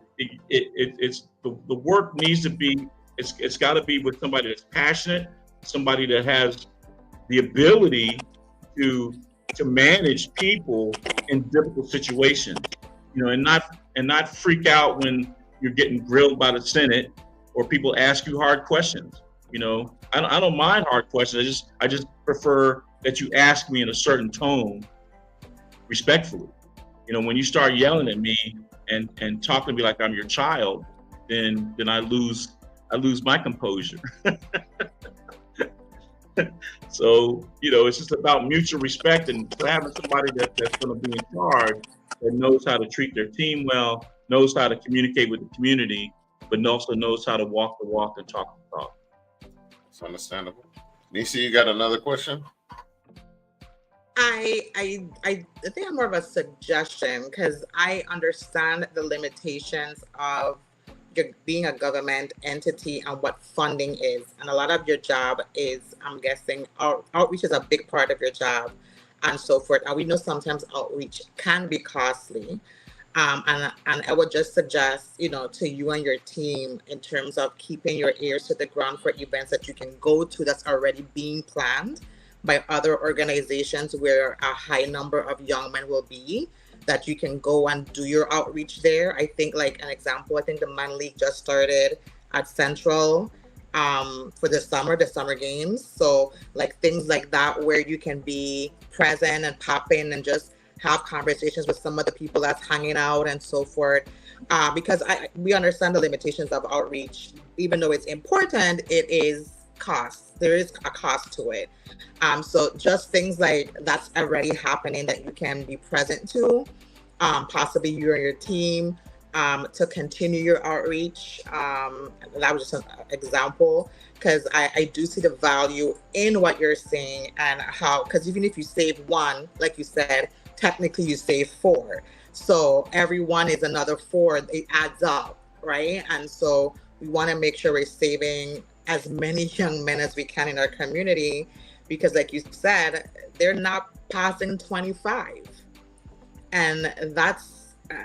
it's the work needs to be. It's got to be with somebody that's passionate, somebody that has the ability to manage people in difficult situations. And not freak out when you're getting grilled by the Senate or people ask you hard questions. I don't mind hard questions. I just prefer that you ask me in a certain tone, respectfully. When you start yelling at me and talking to me like I'm your child, then I lose my composure. So it's just about mutual respect and having somebody that's going to be in charge, that knows how to treat their team well, knows how to communicate with the community, but also knows how to walk the walk and talk the talk. It's understandable. Nisi, you got another question? I think I'm more of a suggestion, because I understand the limitations of being a government entity and what funding is. And a lot of your job is, I'm guessing, outreach is a big part of your job and so forth. And we know sometimes outreach can be costly. And I would just suggest, to you and your team, in terms of keeping your ears to the ground for events that you can go to that's already being planned by other organizations where a high number of young men will be, that you can go and do your outreach there. I think, like an example, I think the Man League just started at Central for the summer games. So like things like that, where you can be present and pop in and just have conversations with some of the people that's hanging out and so forth. Because we understand the limitations of outreach. Even though it's important, it is cost. There is a cost to it. So just things like that's already happening that you can be present to, possibly you and your team, to continue your outreach. That was just an example, because I do see the value in what you're saying, and how, because even if you save one, like you said, technically you save 4. So every one is another 4. It adds up, right? And so we want to make sure we're saving as many young men as we can in our community, because like you said, they're not passing 25, and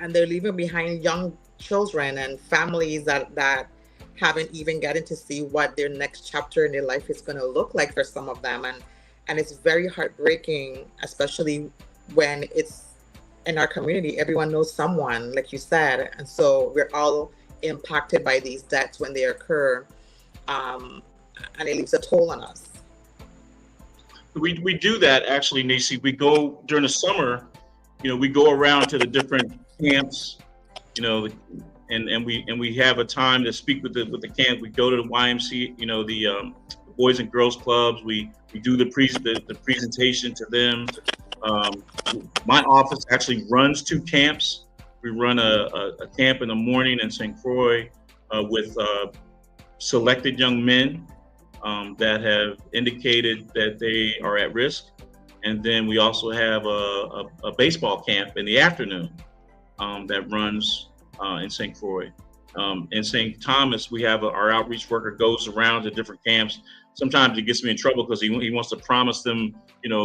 they're leaving behind young children and families that haven't even gotten to see what their next chapter in their life is going to look like for some of them. And it's very heartbreaking, especially when it's in our community. Everyone knows someone, like you said, and so we're all impacted by these deaths when they occur, and it leaves a toll on us. We do that, actually, Nisi. We go during the summer, we go around to the different camps, and we have a time to speak with the camp. We go to the YMCA, the Boys and Girls Clubs. We do the presentation to them. My office actually runs 2 camps. We run a camp in the morning in St. Croix with selected young men that have indicated that they are at risk. And then we also have a baseball camp in the afternoon that runs in St. Croix. In St. Thomas, we have our outreach worker goes around to different camps. Sometimes it gets me in trouble because he wants to promise them,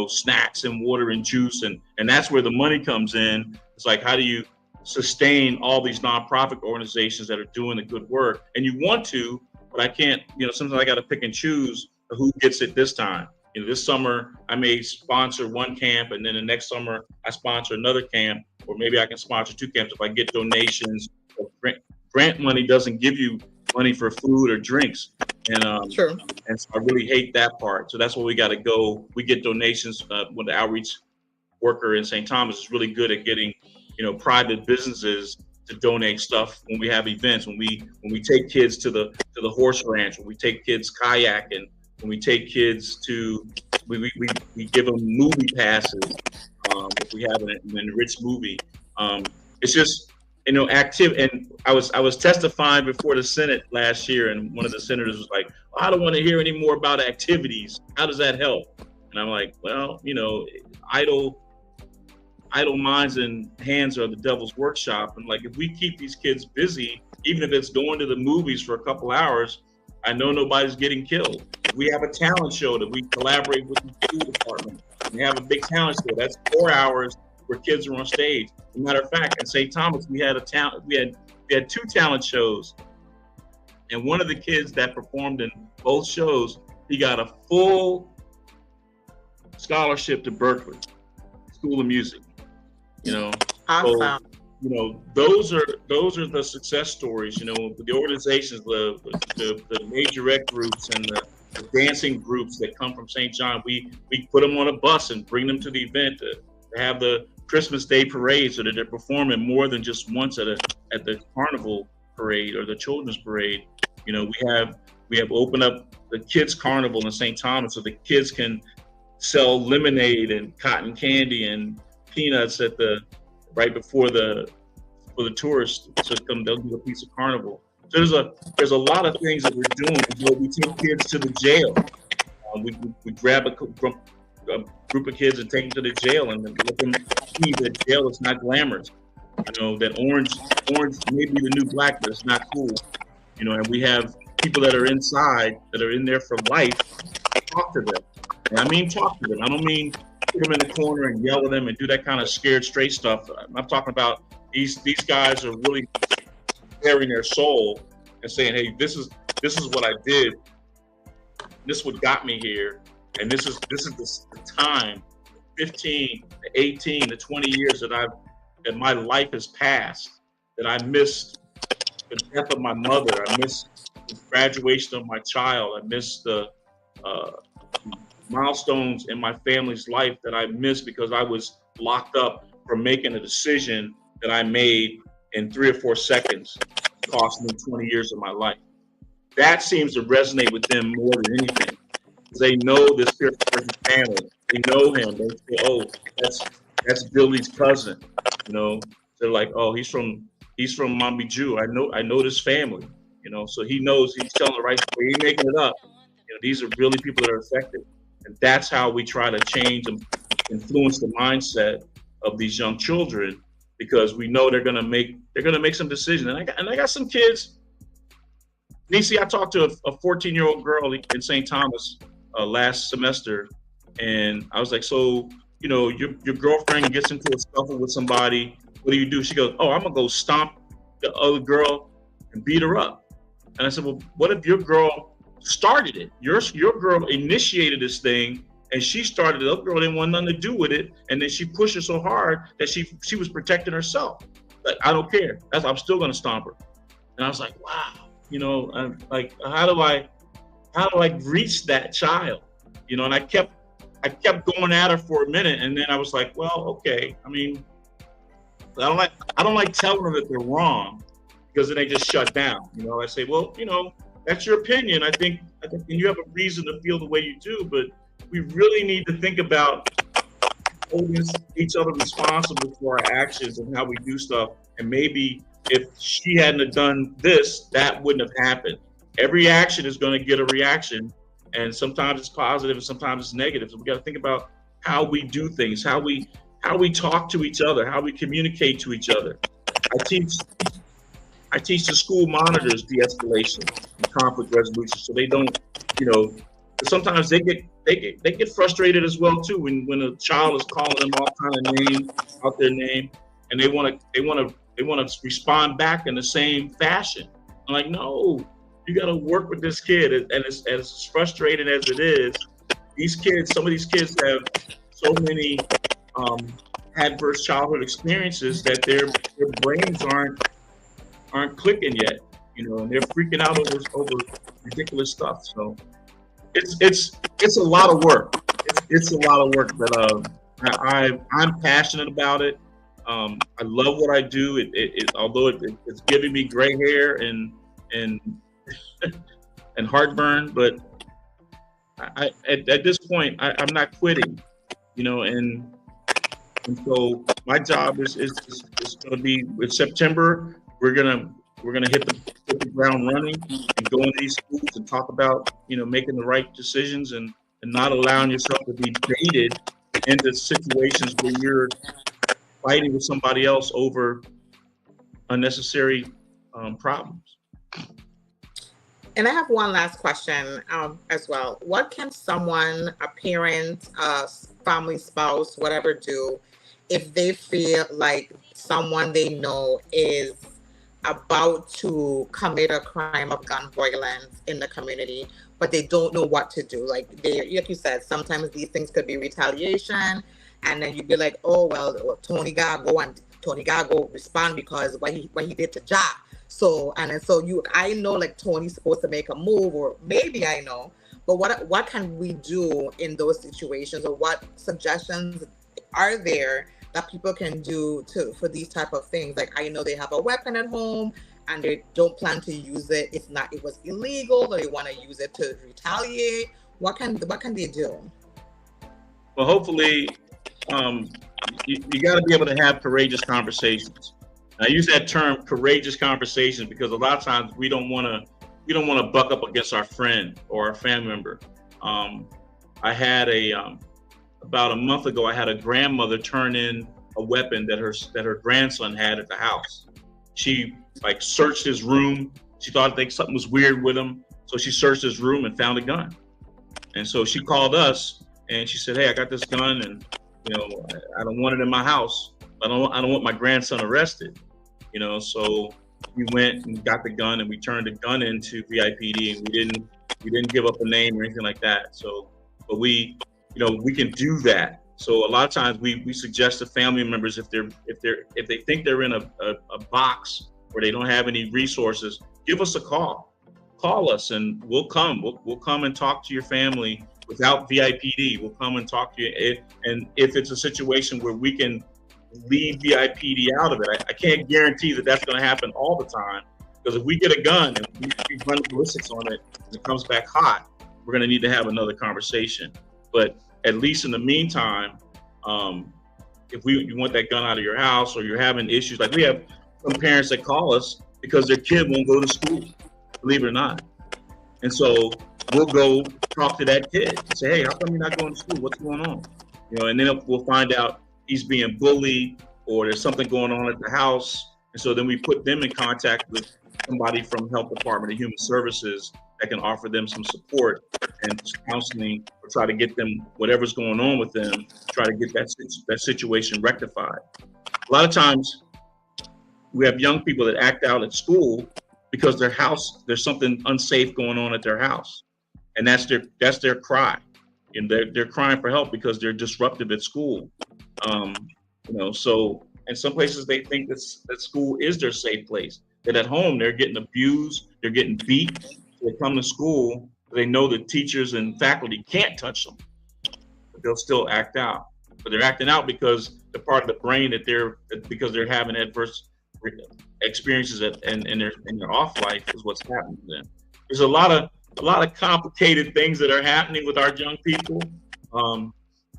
snacks and water and juice. And that's where the money comes in. It's like, how do you sustain all these nonprofit organizations that are doing the good work? And you want to, but I can't, sometimes I got to pick and choose who gets it this time. This summer I may sponsor one camp, and then the next summer I sponsor another camp, or maybe I can sponsor 2 camps if I get donations. Grant money doesn't give you money for food or drinks, and True. and so I really hate that part. So that's where we got to go. We get donations when the outreach worker in St. Thomas is really good at getting, private businesses to donate stuff when we have events, when we take kids to the horse ranch, when we take kids kayaking, when we take kids to we give them movie passes if we have an enriched movie. It's just active. And I was testifying before the Senate last year, and one of the senators was like, I don't want to hear any more about activities. How does that help? And I'm like, well, idle minds and hands are the devil's workshop. And like, if we keep these kids busy, even if it's going to the movies for a couple hours, I know nobody's getting killed. We have a talent show that we collaborate with the school department. We have a big talent show. That's 4 hours where kids are on stage. As a matter of fact, at St. Thomas, we had 2 talent shows. And one of the kids that performed in both shows, he got a full scholarship to Berkeley School of Music. Awesome. So, those are the success stories. The organizations, the majorette groups and the dancing groups that come from St. John. We put them on a bus and bring them to the event to have the Christmas Day parade, so that they're performing more than just once at the carnival parade or the children's parade. We have opened up the kids carnival in St. Thomas, so the kids can sell lemonade and cotton candy and peanuts right before the tourists to come. They'll do a piece of carnival. So there's a lot of things that we're doing. We take kids to the jail. We grab a group of kids and take them to the jail and let them see that jail is not glamorous. That orange may be the new black, but it's not cool. And we have people that are inside, that are in there for life. Talk to them. And I mean talk to them. I don't mean put them in the corner and yell at them and do that kind of scared straight stuff. I'm talking about these guys are really bearing their soul and saying, hey, this is what I did. This is what got me here. And this is the time, 15 to 18 to 20 years that my life has passed, that I missed the death of my mother. I missed the graduation of my child. I missed the milestones in my family's life that I missed because I was locked up for making a decision that I made in 3 or 4 seconds. It cost me 20 years of my life. That seems to resonate with them more than anything. They know this person's family. They know him. They say, "Oh, that's Billy's cousin." They're like, "Oh, he's from Mommy Jew. I know this family." So he knows he's telling the right story. He ain't making it up. These are really people that are affected, and that's how we try to change and influence the mindset of these young children, because we know they're gonna make some decisions. And I got some kids. Nisi, I talked to a 14-year-old girl in St. Thomas last semester, and I was like, so, your girlfriend gets into a scuffle with somebody, what do you do? She goes, oh, I'm gonna go stomp the other girl and beat her up. And I said, well, what if your girl started it? Your girl initiated this thing, and she started it. The other girl didn't want nothing to do with it, and then she pushed her so hard that she was protecting herself. Like, I don't care. I'm still gonna stomp her. And I was like, wow. I'm like, how do I reach that child? And I kept going at her for a minute, and then I was like, well, okay. I mean, I don't like telling them that they're wrong, because then they just shut down. I say, well, that's your opinion. I think you have a reason to feel the way you do, but we really need to think about holding each other responsible for our actions and how we do stuff. And maybe if she hadn't have done this, that wouldn't have happened. Every action is going to get a reaction, and sometimes it's positive and sometimes it's negative. So we got to think about how we do things, how we talk to each other, how we communicate to each other. I teach the school monitors de-escalation and conflict resolution, so they don't, sometimes they get frustrated as well too when a child is calling them all kind of names out their name, and they want to respond back in the same fashion. I'm like, no, you got to work with this kid, and as frustrating as it is, these kids, some of these kids have so many adverse childhood experiences that their brains aren't clicking yet, you know, and they're freaking out over ridiculous stuff. So it's a lot of work. It's a lot of work, but I'm passionate about it. I love what I do. Although it's giving me gray hair and and heartburn, but at this point I'm not quitting, you know, and so my job is going to be in September. We're gonna hit the ground running and go into these schools and talk about, you know, making the right decisions and not allowing yourself to be baited into situations where you're fighting with somebody else over unnecessary problems. And I have one last question as well. What can someone, a parent, a family spouse, whatever, do if they feel like someone they know is about to commit a crime of gun violence in the community, but they don't know what to do? Like like you said, sometimes these things could be retaliation, and then you'd be like, oh well, Tony gotta go respond because what he did to Ja. So I know like Tony's supposed to make a move, or maybe I know, but what can we do in those situations, or what suggestions are there that people can do for these type of things? Like, I know they have a weapon at home and they don't plan to use it. It was illegal, or they want to use it to retaliate. What can they do? Well, hopefully, you got to be able to have courageous conversations. I use that term, courageous conversations, because a lot of times we don't want to buck up against our friend or our family member. I had about a month ago, I had a grandmother turn in a weapon that her grandson had at the house. She like searched his room. She thought something was weird with him, so she searched his room and found a gun. And so she called us and she said, "Hey, I got this gun, and you know, I don't want it in my house. I don't want my grandson arrested." You know, so we went and got the gun, and we turned the gun into VIPD, and we didn't give up a name or anything like that. So, but we can do that. So a lot of times we suggest to family members, if they think they're in a box where they don't have any resources, give us a call. Call us and we'll come. We'll come and talk to your family without VIPD. We'll come and talk to you. And if it's a situation where we can leave VIPD out of it, I can't guarantee that that's going to happen all the time. Because if we get a gun and we run ballistics on it and it comes back hot, we're going to need to have another conversation. But at least in the meantime, if you want that gun out of your house, or you're having issues, like we have some parents that call us because their kid won't go to school, believe it or not. And so we'll go talk to that kid and say, "Hey, how come you're not going to school? What's going on?" You know, and then we'll find out he's being bullied, or there's something going on at the house. And so then we put them in contact with somebody from Health Department of Human Services that can offer them some support and counseling, or try to get them whatever's going on with them, try to get that situation rectified. A lot of times we have young people that act out at school because there's something unsafe going on at their house. And that's their cry. And they're crying for help because they're disruptive at school. So in some places they think that school is their safe place. That at home they're getting abused, they're getting beat. They come to school, they know that teachers and faculty can't touch them, but they'll still act out. But they're acting out because the part of the brain because they're having adverse experiences in their off life is what's happening to them. There's a lot of complicated things that are happening with our young people.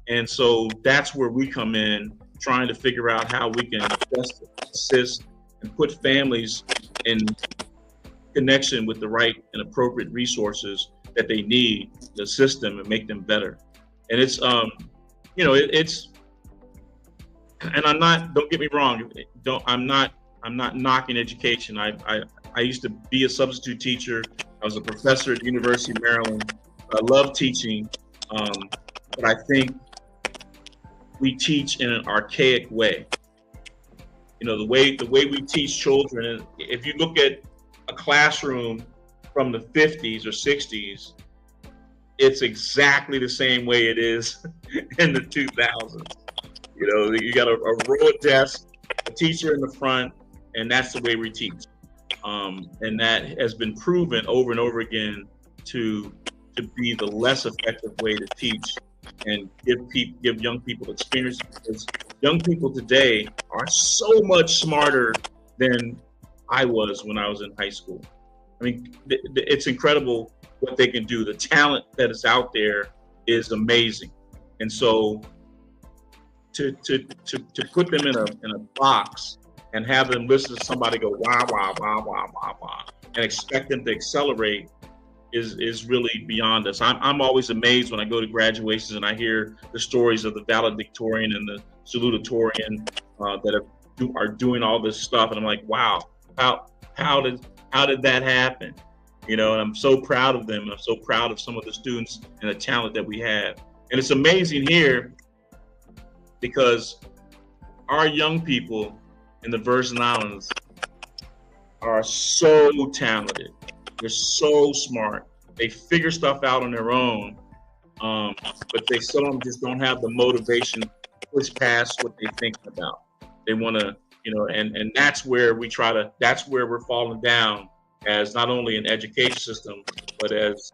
And so that's where we come in, trying to figure out how we can best assist and put families in connection with the right and appropriate resources that they need to assist them and make them better. And it's, and don't get me wrong, I'm not knocking education. I used to be a substitute teacher. I was a professor at the University of Maryland. I love teaching, but I think we teach in an archaic way. You know, the way we teach children, and if you look at a classroom from the 50s or 60s, it's exactly the same way it is in the 2000s. You know, you got a row of desks, a teacher in the front, and that's the way we teach. And that has been proven over and over again to be the less effective way to teach and give young people experience, because young people today are so much smarter than I was when I was in high school. I mean, it's incredible what they can do. The talent that is out there is amazing. And so to put them in a box and have them listen to somebody go wah wah wah wah wah wah and expect them to accelerate is really beyond us. I'm always amazed when I go to graduations and I hear the stories of the valedictorian and the salutatorian that are doing all this stuff, and I'm like, wow, how did that happen? You know, and I'm so proud of them, and I'm so proud of some of the students and the talent that we have. And it's amazing here because our young people in the Virgin Islands are so talented. They're so smart. They figure stuff out on their own, but they still just don't have the motivation to push past what they think about. They want to, you know, and that's where that's where we're falling down as not only an education system, but as,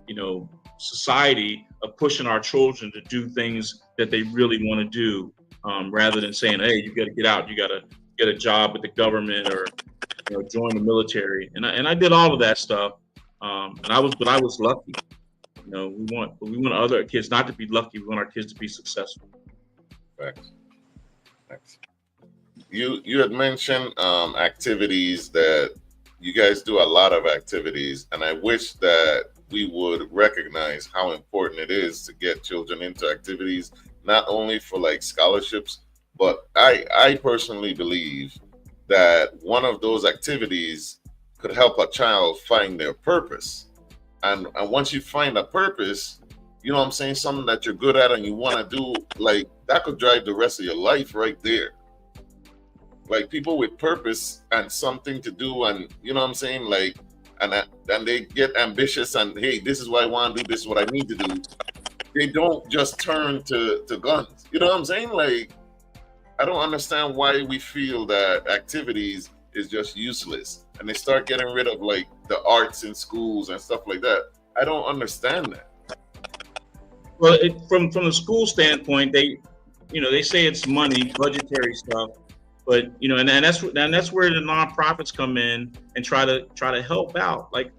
you know, society, of pushing our children to do things that they really want to do, rather than saying, hey, you got to get out, you got to get a job with the government, or, you know, join the military. And I did all of that stuff. But I was lucky. You know, we want other kids not to be lucky. We want our kids to be successful. Thanks. You had mentioned activities that you guys do, a lot of activities, and I wish that we would recognize how important it is to get children into activities, not only for like scholarships, but I personally believe that one of those activities could help a child find their purpose. And once you find a purpose, you know what I'm saying, something that you're good at and you want to do, like that could drive the rest of your life right there. Like people with purpose and something to do, and you know what I'm saying, like, and they get ambitious and, hey, this is what I want to do, this is what I need to do. They don't just turn to guns. You know what I'm saying? Like, I don't understand why we feel that activities is just useless, and they start getting rid of like the arts in schools and stuff like that. I don't understand that. Well, from the school standpoint, they say it's money, budgetary stuff, but you know, and that's where the nonprofits come in and try to help out. Like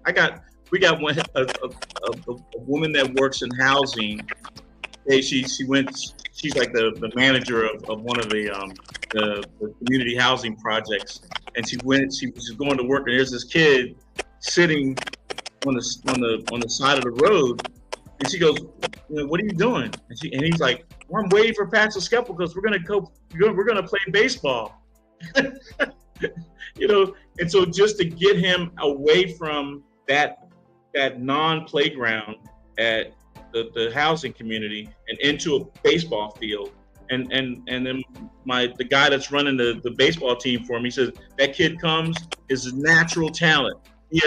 we got one a woman that works in housing. Hey, she's like the manager of one of the community housing projects, and she was going to work, and there's this kid sitting on the side of the road, and she goes, you know, what are you doing? And he's like, well, I'm waiting for Pat to schedule because we're gonna play baseball. You know, and so just to get him away from that non-playground at the housing community and into a baseball field, and then the guy that's running the baseball team for him, he says that kid comes is natural talent. He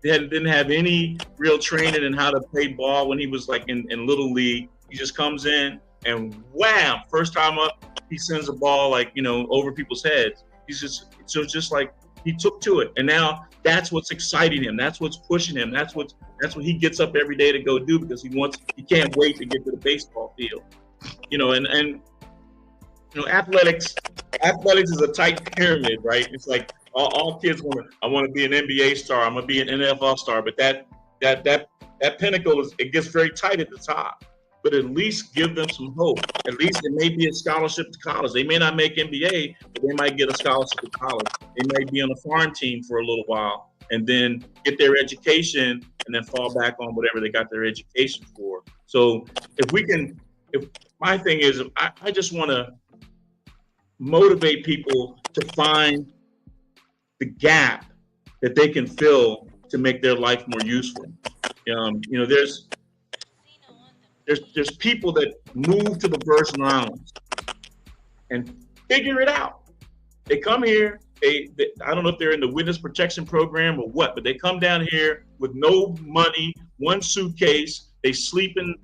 didn't have any real training in how to play ball when he was like in little league. He just comes in and wham, first time up, he sends a ball like, you know, over people's heads. He's just like, he took to it, and now that's what's exciting him. That's what's pushing him. That's what he gets up every day to go do, because he can't wait to get to the baseball field. You know, and you know, athletics is a tight pyramid, right? It's like all kids I want to be an NBA star, I'm gonna be an NFL star, but that pinnacle it gets very tight at the top. But at least give them some hope. At least it may be a scholarship to college. They may not make NBA, but they might get a scholarship to college. They may be on a farm team for a little while and then get their education and then fall back on whatever they got their education for. So if my thing is, I just want to motivate people to find the gap that they can fill to make their life more useful. You know, there's people that move to the Virgin Islands and figure it out. They come here, they I don't know if they're in the witness protection program or what, but they come down here with no money, one suitcase. They sleeping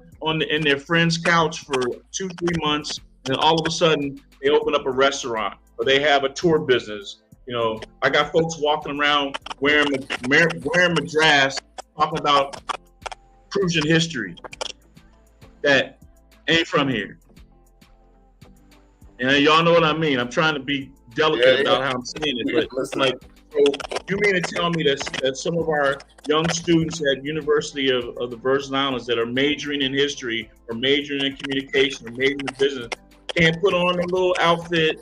in their friend's couch for 2-3 months, and all of a sudden they open up a restaurant or they have a tour business. You know, I got folks walking around wearing madras, talking about Prussian history that ain't from here. And y'all know what I mean. I'm trying to be delicate about how I'm saying it, but it's like, so you mean to tell me that some of our young students at University of the Virgin Islands that are majoring in history or majoring in communication or majoring in business can't put on a little outfit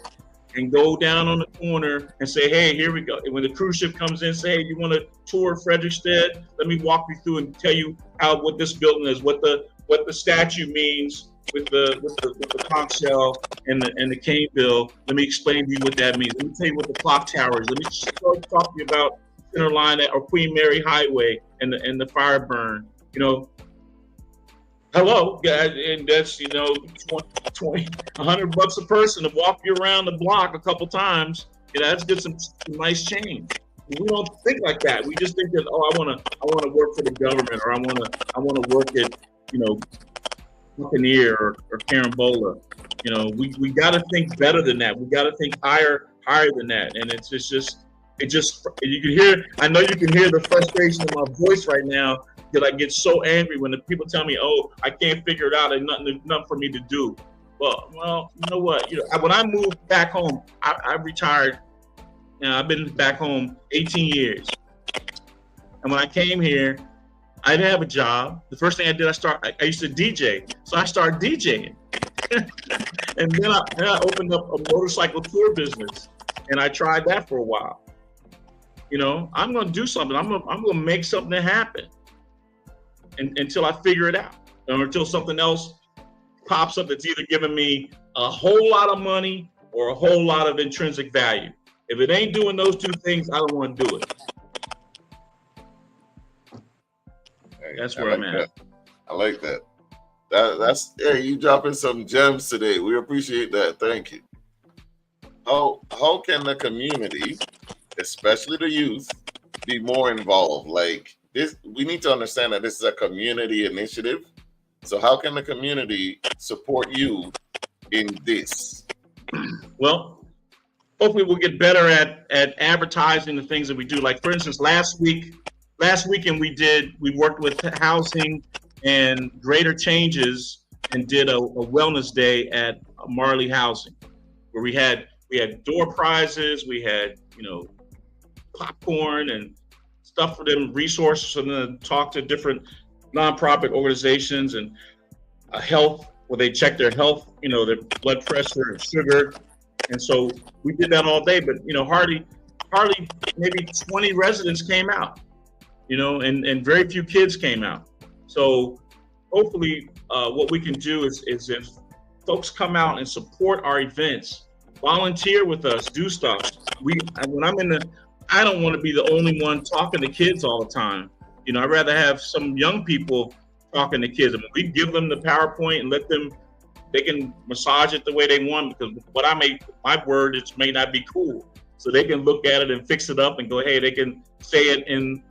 and go down on the corner and say, hey, here we go. And when the cruise ship comes in, say, hey, you want to tour Frederiksted? Let me walk you through and tell you what this building is, what the statue means with the conch shell and the cane bill. Let me explain to you what that means. Let me tell you what the clock tower is. Let me start talking about Center Line or Queen Mary Highway and the fire burn. You know, hello, guys, and that's, you know, $100 a person to walk you around the block a couple times. You know, that's get some nice change. We don't think like that. We just think that, oh, I want to work for the government, or I want to work at, you know, Buccaneer or Carambola. You know, we got to think better than that. We got to think higher than that. And it just you can hear. I know you can hear the frustration in my voice right now, that I get so angry when the people tell me, oh, I can't figure it out and nothing for me to do. Well, you know what? You know, when I moved back home, I retired. You know, I've been back home 18 years. And when I came here, I didn't have a job. The first thing I did, I used to DJ. So I started DJing. And then I opened up a motorcycle tour business. And I tried that for a while. You know, I'm going to do something. I'm going to make something happen. Until I figure it out, or until something else pops up that's either giving me a whole lot of money or a whole lot of intrinsic value. If it ain't doing those two things, I don't want to do it. That's where I'm at. I like that. That's you dropping some gems today. We appreciate that. Thank you. How can the community, especially the youth, be more involved? Like, we need to understand that this is a community initiative. So how can the community support you in this? Well, hopefully we'll get better at advertising the things that we do. Like, for instance, last weekend we worked with housing and Greater Changes and did a wellness day at Marley Housing, where we had door prizes, we had, you know, popcorn and stuff for them, resources for them to talk to different nonprofit organizations and health, where they check their health, you know, their blood pressure and sugar. And so we did that all day, but, you know, hardly maybe 20 residents came out, you know, and very few kids came out. So hopefully what we can do is if folks come out and support our events, volunteer with us, do stuff. I don't want to be the only one talking to kids all the time. You know, I'd rather have some young people talking to kids. I mean, we give them the PowerPoint and they can massage it the way they want, because my word, it may not be cool. So they can look at it and fix it up and go, hey, they can say it in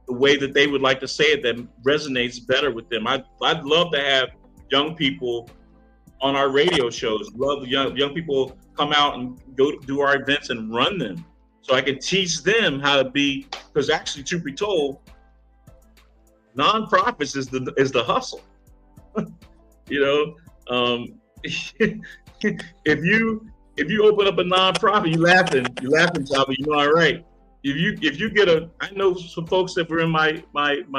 the way that they would like to say it that resonates better with them. I'd love to have young people on our radio shows. Love young people come out and go do our events and run them. So I can teach them how to be, because actually, truth be told, nonprofits is the hustle. You know, if you open up a nonprofit, you laughing, Java. You know, all right. If you get I know some folks that were in my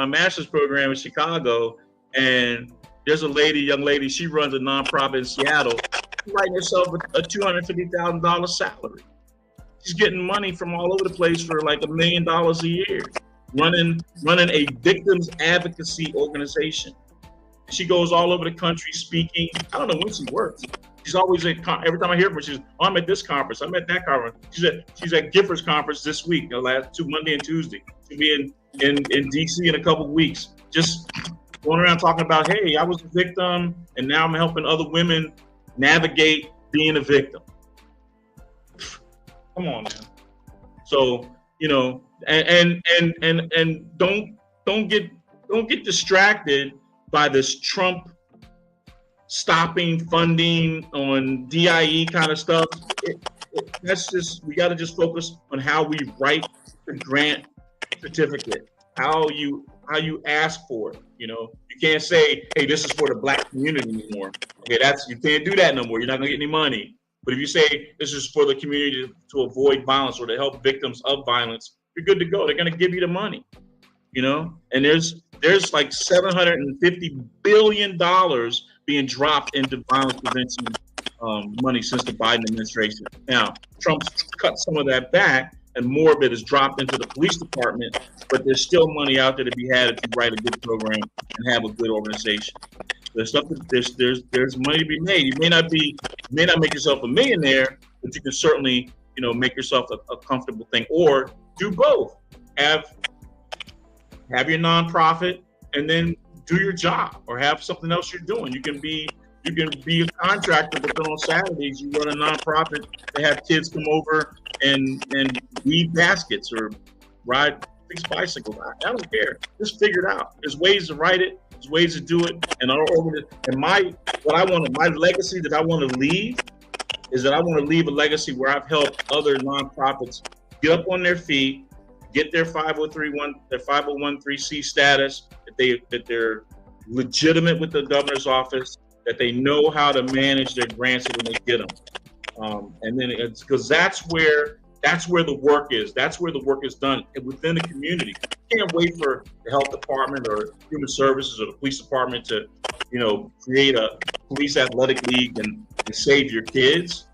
master's program in Chicago, and there's a young lady, she runs a nonprofit in Seattle, writing herself a $250,000 salary. She's getting money from all over the place for like $1 million a year, running a victims advocacy organization. She goes all over the country speaking. I don't know when she works. She's always every time I hear from her, she's, oh, I'm at this conference, I'm at that conference. She's at Giffords conference this week, the last Monday and Tuesday. She'll be in DC in a couple of weeks, just going around talking about, hey, I was a victim, and now I'm helping other women navigate being a victim. Come on, man. So, you know, and don't get don't get distracted by this Trump stopping funding on DIE kind of stuff. That's just, we got to just focus on how we write the grant certificate, how you ask for it. You know, you can't say, hey, this is for the Black community anymore. Okay, you can't do that no more. You're not gonna get any money. But if you say this is for the community to avoid violence or to help victims of violence, you're good to go. They're gonna give you the money. You know, and there's like $750 billion being dropped into violence prevention money since the Biden administration. Now, Trump's cut some of that back, and more of it is dropped into the police department, but there's still money out there to be had if you write a good program and have a good organization. There's money to be made. You may not make yourself a millionaire, but you can certainly, you know, make yourself a comfortable thing, or do both. Have your nonprofit and then do your job, or have something else you're doing. You can be a contractor, but then on Saturdays you run a nonprofit to have kids come over and weave baskets or fix bicycles. I don't care. Just figure it out. There's ways to write it. There's ways to do it. And my legacy that I want to leave is that I want to leave a legacy where I've helped other nonprofits get up on their feet, get their 501(c) status, that they're legitimate with the governor's office, that they know how to manage their grants when they get them. And then it's because that's where the work is. That's where the work is done within the community. You can't wait for the health department or human services or the police department to, you know, create a police athletic league and save your kids.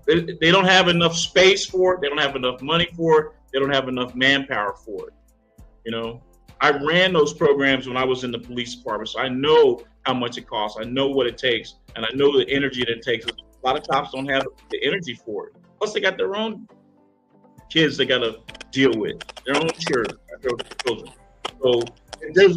They don't have enough space for it. They don't have enough money for it. They don't have enough manpower for it. You know, I ran those programs when I was in the police department, so I know how much it costs. I know what it takes, and I know the energy that it takes. A lot of cops don't have the energy for it. Plus, they got their own kids they got to deal with, their own children. So there's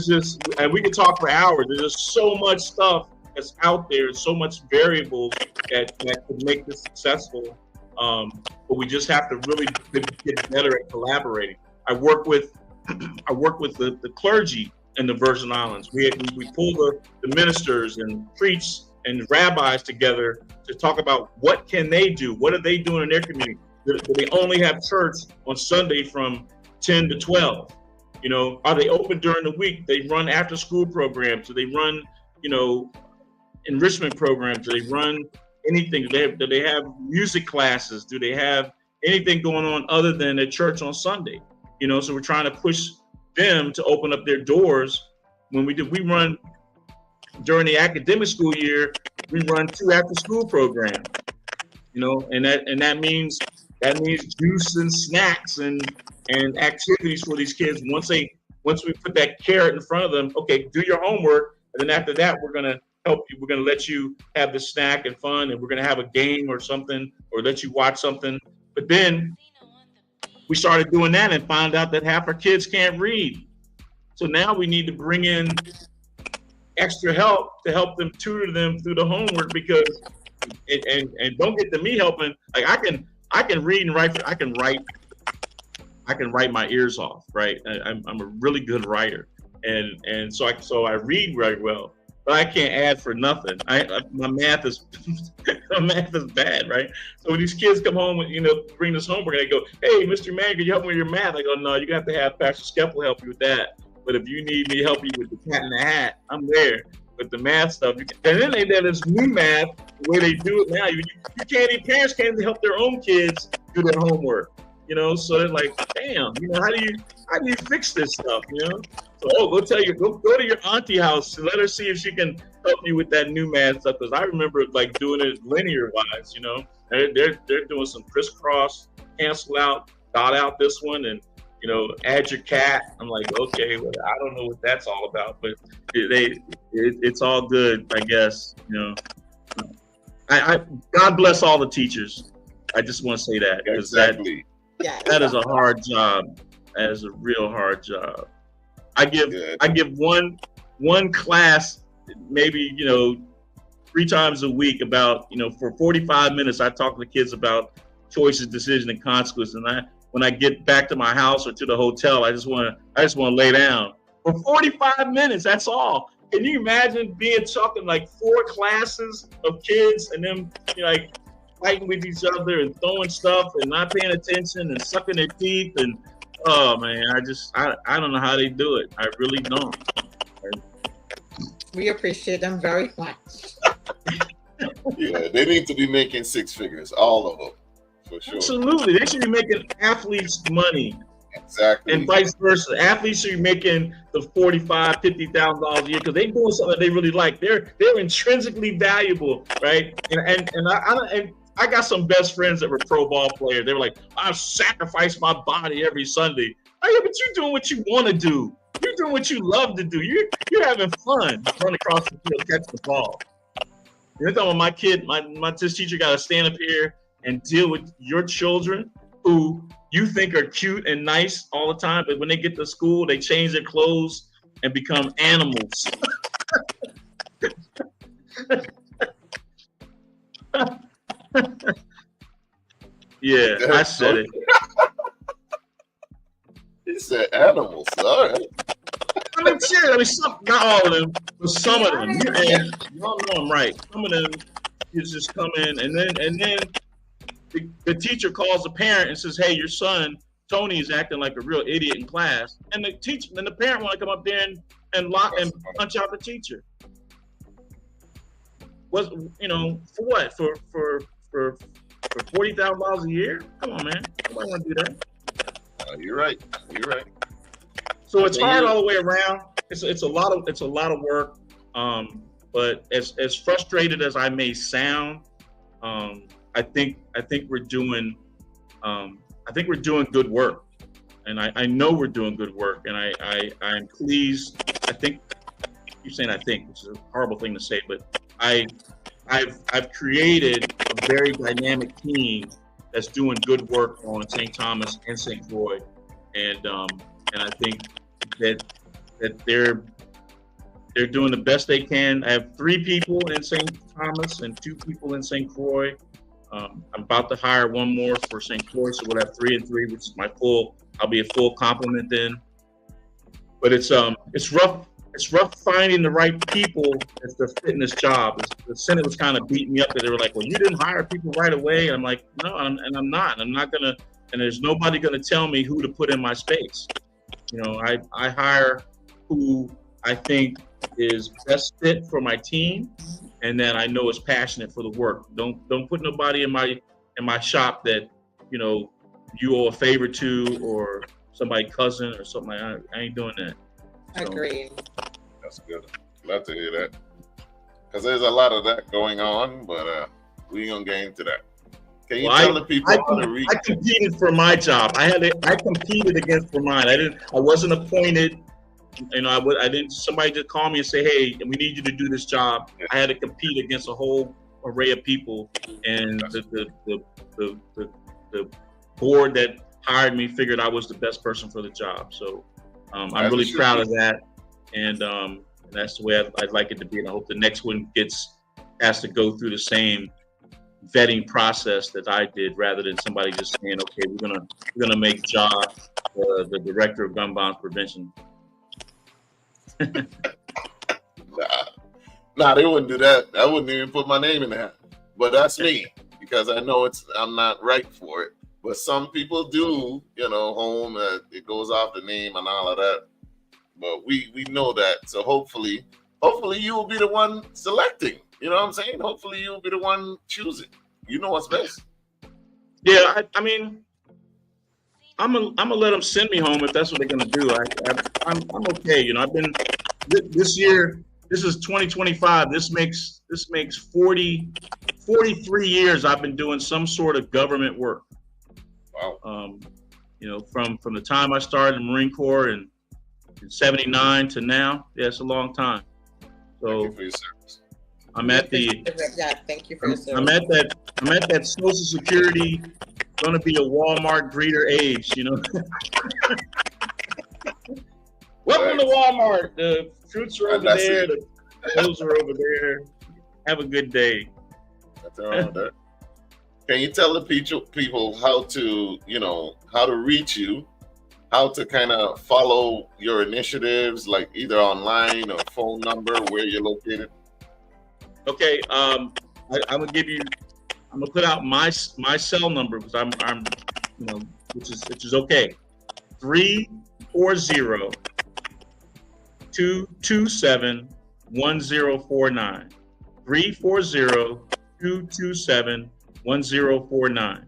this, and we can talk for hours. There's just so much stuff that's out there, so much variables that could make this successful. But we just have to really get better at collaborating. I work with the clergy in the Virgin Islands. We pull the ministers and priests and rabbis together to talk about what can they do, what are they doing in their community. Do they only have church on Sunday from 10 to 12? You know, are they open during the week? They run after school programs. Do they run, you know, enrichment programs? Do they run anything? Do they have music classes? Do they have anything going on other than at church on Sunday? You know, so we're trying to push them to open up their doors. When we run during the academic school year, we run 2 after school programs. You know, and that means juice and snacks and activities for these kids. Once we put that carrot in front of them, okay, do your homework, and then after that we're gonna help you. We're gonna let you have the snack and fun, and we're gonna have a game or something, or let you watch something. But then we started doing that and found out that half our kids can't read. So now we need to bring in extra help to help them, tutor them through the homework, because and don't get to me helping. Like I can read and write. I can write my ears off. Right. I'm a really good writer, and so I read very well, but I can't add for nothing. My math is bad. Right. So when these kids come home and, you know, bring this homework, and they go, "Hey, Mr. Man, can you help me with your math?" I go, "No, you got to have Pastor Skeppel help you with that. But if you need me to help you with the cat in the hat, I'm there." With the math stuff, and then they did this new math, the way they do it now. Parents can't even help their own kids do their homework, you know. So they're like, damn, you know, how do you fix this stuff, you know? So go to your auntie house and let her see if she can help you with that new math stuff. Because I remember like doing it linear wise, you know. They're doing some crisscross, cancel out, dot out this one, and, you know, add your cat. I'm like, okay, well, I don't know what that's all about, but it's all good, I guess. You know, God bless all the teachers. I just want to say that, because exactly. that is a hard job. That is a real hard job. I give one class maybe, you know, 3 times a week about, you know, for 45 minutes. I talk to the kids about choices, decision, and consequences, and when I get back to my house or to the hotel, I just want to lay down for 45 minutes. That's all. Can you imagine being talking like 4 classes of kids and them like fighting with each other and throwing stuff and not paying attention and sucking their teeth and oh man, I don't know how they do it. I really don't. We appreciate them very much. Yeah, they need to be making 6 figures, all of them, for sure. Absolutely, they should be making athletes money. Exactly. And vice versa. Athletes should be making the $45,000, $50,000 a year because they're doing something they really like. They're intrinsically valuable, right? And I got some best friends that were pro ball players. They were like, I sacrifice my body every Sunday. Oh, yeah, but you're doing what you want to do. You're doing what you love to do. You're having fun. Run across the field, catch the ball. You're talking about my kid, this teacher got to stand up here and deal with your children who you think are cute and nice all the time, but when they get to school, they change their clothes and become animals. Yeah, I said it. He said animals. All right. I mean, not all of them, but some of them. And you all know I'm right. Some of them is just come in, and then the teacher calls the parent and says, "Hey, your son Tony is acting like a real idiot in class," and the parent want to come up there and lock and punch out the teacher. For what? For $40,000 a year? Come on, man. Nobody want to do that. You're right. So it's hard all the way around. It's a lot of work. But as frustrated as I may sound, I think we're doing good work, and I know we're doing good work, and I'm pleased. I think you're saying which is a horrible thing to say, but I've created a very dynamic team that's doing good work on St. Thomas and St. Croix, and I think that they're doing the best they can. I have 3 people in St. Thomas and 2 people in St. Croix. I'm about to hire 1 more for St. Croix, so we'll have 3 and 3, which is I'll be a full complement then. But it's rough. It's rough finding the right people to fit in this job. The Senate was kind of beating me up because they were like, "Well, you didn't hire people right away." And I'm like, "No, I'm not. I'm not gonna." And there's nobody gonna tell me who to put in my space. I hire who I think is best fit for my team, and that I know is passionate for the work. Don't put nobody in my shop that you owe a favor to, or somebody cousin or something like that. I ain't doing that. Agreed. That's good. Glad to hear that. Because there's a lot of that going on, but we ain't gonna get into that. Can you tell the people how to read? I competed for my job. I competed against for mine. I wasn't appointed. I didn't. Somebody just called me and say, "Hey, we need you to do this job." Yeah. I had to compete against a whole array of people, and the board that hired me figured I was the best person for the job. So I'm really proud of that, and that's the way I'd like it to be. And I hope the next one has to go through the same vetting process that I did, rather than somebody just saying, "Okay, we're gonna make John the director of gun violence prevention." Nah, they wouldn't do that. I wouldn't even put my name in that. But that's me, because I know I'm not right for it. But some people do, home, it goes off the name and all of that. But we know that. So hopefully you will be the one selecting. You know what I'm saying? Hopefully you'll be the one choosing. You know what's best. Yeah, I mean, I'm gonna let them send me home if that's what they're gonna do. I'm okay. I've been this year. This is 2025. This makes 43 years I've been doing some sort of government work. Wow. From the time I started in the Marine Corps in 79 to now, yeah, it's a long time. So thank you for your service. Thank you for your service. I'm at that Social Security, going to be a Walmart greeter age, Welcome to Walmart. The fruits are over there. The clothes are over there. Have a good day. That's all right there. Can you tell the people how to, how to reach you, how to kind of follow your initiatives, like either online or phone number, where you're located? Okay. I'm gonna put out my cell number because I'm which is okay. 340-227-1049. 340-227-1049.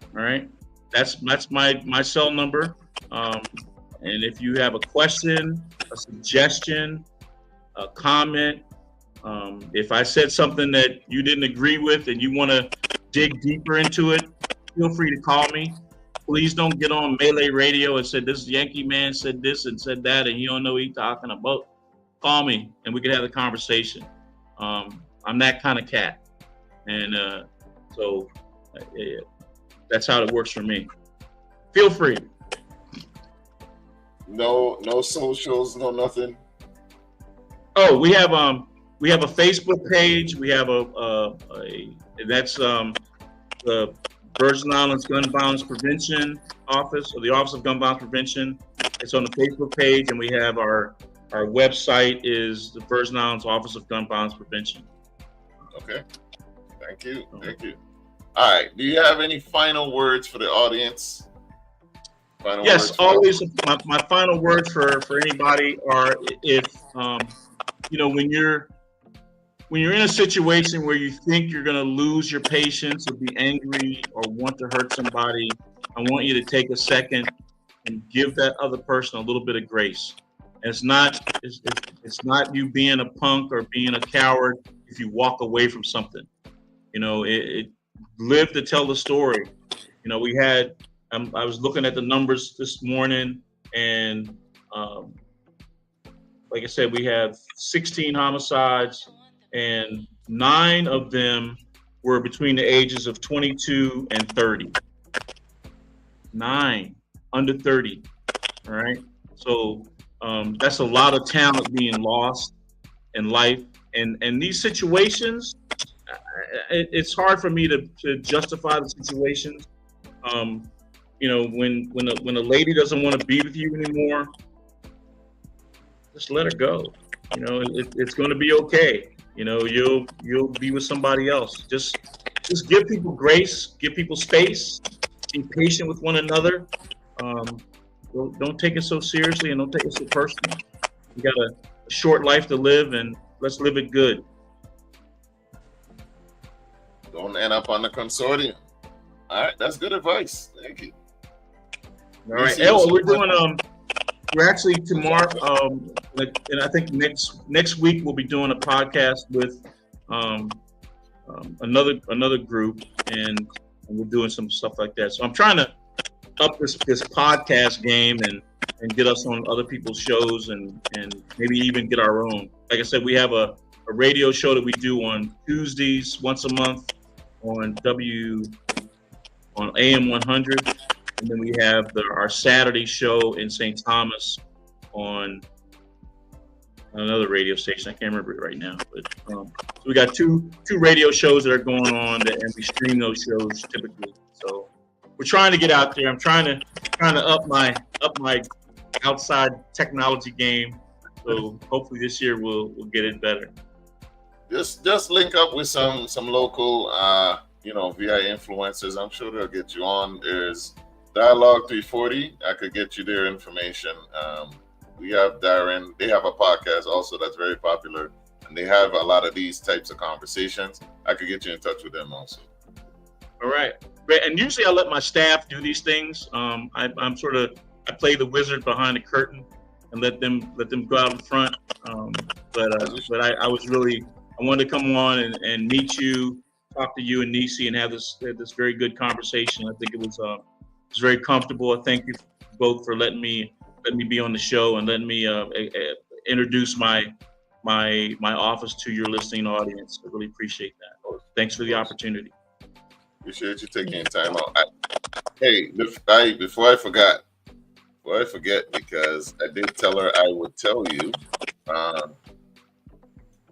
All right. That's my cell number. And if you have a question, a suggestion, a comment, if I said something that you didn't agree with and you want to dig deeper into it, feel free to call me. Please don't get on Melee Radio and say this Yankee man said this and said that and you don't know what he's talking about. Call me and we can have a conversation. I'm that kind of cat. And so that's how it works for me. Feel free. No socials, no nothing. Oh, we have a Facebook page. We have that's the Virgin Islands Gun Violence Prevention Office, or the Office of Gun Violence Prevention. It's on the Facebook page, and we have our website is the Virgin Islands Office of Gun Violence Prevention. Okay. Thank you. All right. Do you have any final words for the audience? Yes, always. My final words for anybody are if when you're in a situation where you think you're going to lose your patience or be angry or want to hurt somebody, I want you to take a second and give that other person a little bit of grace. And it's not you being a punk or being a coward if you walk away from something. Live to tell the story. We had. I was looking at the numbers this morning, and like I said, we have 16 homicides, and 9 of them were between the ages of 22 and 30. 9 under 30. All right. So that's a lot of talent being lost in life, and these situations, it's hard for me to justify the situations. When a lady doesn't want to be with you anymore, just let her go. It's going to be okay. You'll be with somebody else. Just give people grace, give people space, be patient with one another. Don't take it so seriously and don't take it so personal. You got a short life to live, and let's live it good. Don't end up on the consortium. All right, that's good advice. Thank you. All right. We're actually tomorrow, and I think next week we'll be doing a podcast with another group, and we're doing some stuff like that. So I'm trying to up this podcast game and get us on other people's shows and maybe even get our own. Like I said, we have a radio show that we do on Tuesdays once a month on AM 100. And then we have our Saturday show in St. Thomas on another radio station. I can't remember it right now, but so we got two radio shows that are going on, and we stream those shows typically. So we're trying to get out there. I'm trying to up my outside technology game. So hopefully this year we'll get it better. Just link up with some local VI influencers. I'm sure they'll get you on. There's Dialogue 340. I could get you their information. We have Darren. They have a podcast also that's very popular, and they have a lot of these types of conversations. I could get you in touch with them also. All right, great. And usually I let my staff do these things. I play the wizard behind the curtain and let them go out in front. But I wanted to come on and meet you, talk to you and Nisi, and have this very good conversation. I think it was very comfortable. I thank you both for letting me be on the show and letting me introduce my office to your listening audience. I really appreciate that. Thanks for the opportunity. Appreciate you taking time out. Before I forget, because I did tell her I would tell you,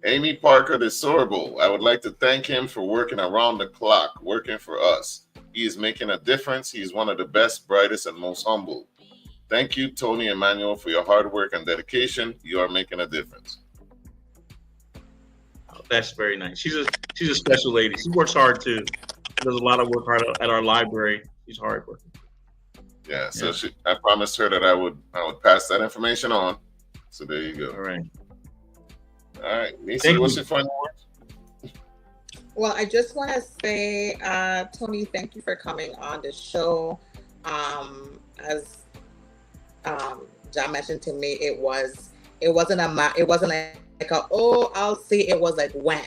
Amy Parker de Sorbo, I would like to thank him for working around the clock, working for us. He is making a difference. He is one of the best, brightest, and most humble. Thank you, Tony Emanuel, for your hard work and dedication. You are making a difference. Oh, that's very nice. She's a special lady. She works hard too. She does a lot of work hard at our library. She's hard working. Yeah, so I promised her that I would pass that information on. So there you go. All right. All right, Nisi, what's your final word? Well, I just want to say, Tony, thank you for coming on the show. As John mentioned to me, it wasn't like a, oh, I'll see. It was like, when,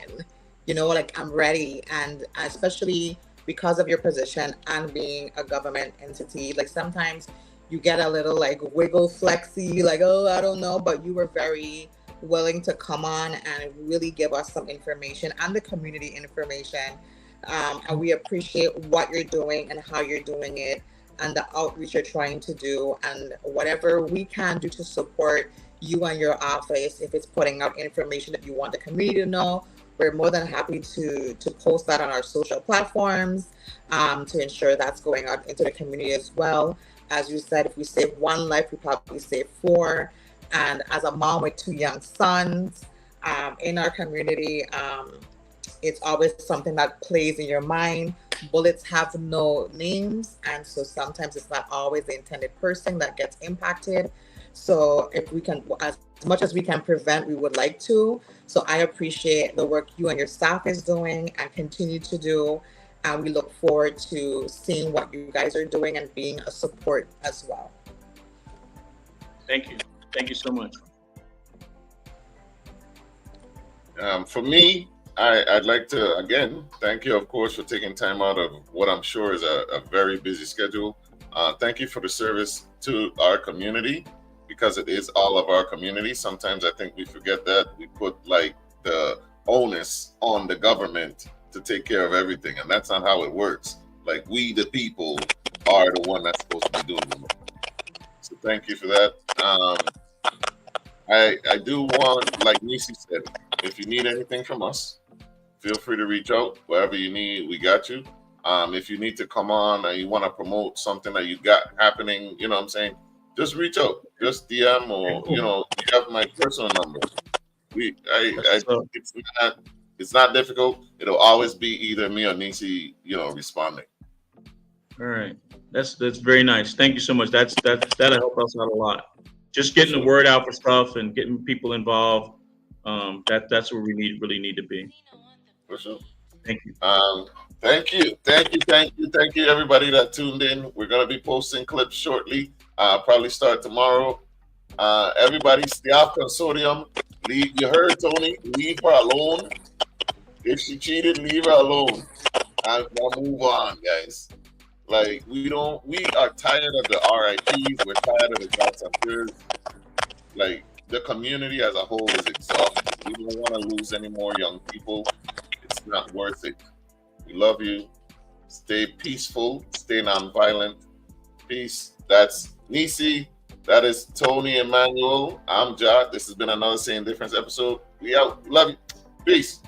like, I'm ready. And especially because of your position and being a government entity, like sometimes you get a little like wiggle flexy, like, oh, I don't know, but you were very willing to come on and really give us some information and the community information. And we appreciate what you're doing and how you're doing it and the outreach you're trying to do, and whatever we can do to support you and your office. If it's putting out information that you want the community to know, we're more than happy to post that on our social platforms, to ensure that's going out into the community as well. As you said, if we save one life, we probably save 4. And as a mom with 2 young sons in our community, it's always something that plays in your mind. Bullets have no names, and so sometimes it's not always the intended person that gets impacted. So if we can, as much as we can prevent, we would like to. So I appreciate the work you and your staff is doing and continue to do. And we look forward to seeing what you guys are doing and being a support as well. Thank you. Thank you so much. For me, I'd like to, again, thank you, of course, for taking time out of what I'm sure is a very busy schedule. Thank you for the service to our community, because it is all of our community. Sometimes I think we forget that. We put like the onus on the government to take care of everything, and that's not how it works. Like, we, the people, are the one that's supposed to be doing the work. So thank you for that. I do want, like Nisi said, if you need anything from us, feel free to reach out. Whatever you need, we got you. If you need to come on and you want to promote something that you got happening, you know what I'm saying, just reach out. Just DM, or you have my personal number. It's not difficult. It'll always be either me or Nisi, responding. All right. That's very nice. Thank you so much. That'll help us out a lot. Just getting the word out for stuff and getting people involved. That's where we really need to be. For sure. Thank you. Thank you, everybody that tuned in. We're gonna be posting clips shortly. Probably start tomorrow. Everybody, stay off consortium. You heard Tony. Leave her alone. If she cheated, leave her alone. And we'll move on, guys. Like, we are tired of the RIPs. We're tired of the shots and tears. Like, the community as a whole is exhausted. We don't want to lose any more young people. It's not worth it. We love you. Stay peaceful. Stay nonviolent. Peace. That's Nisi. That is Tony Emanuel. I'm Jod. This has been another Saying Difference episode. We out. Love you. Peace.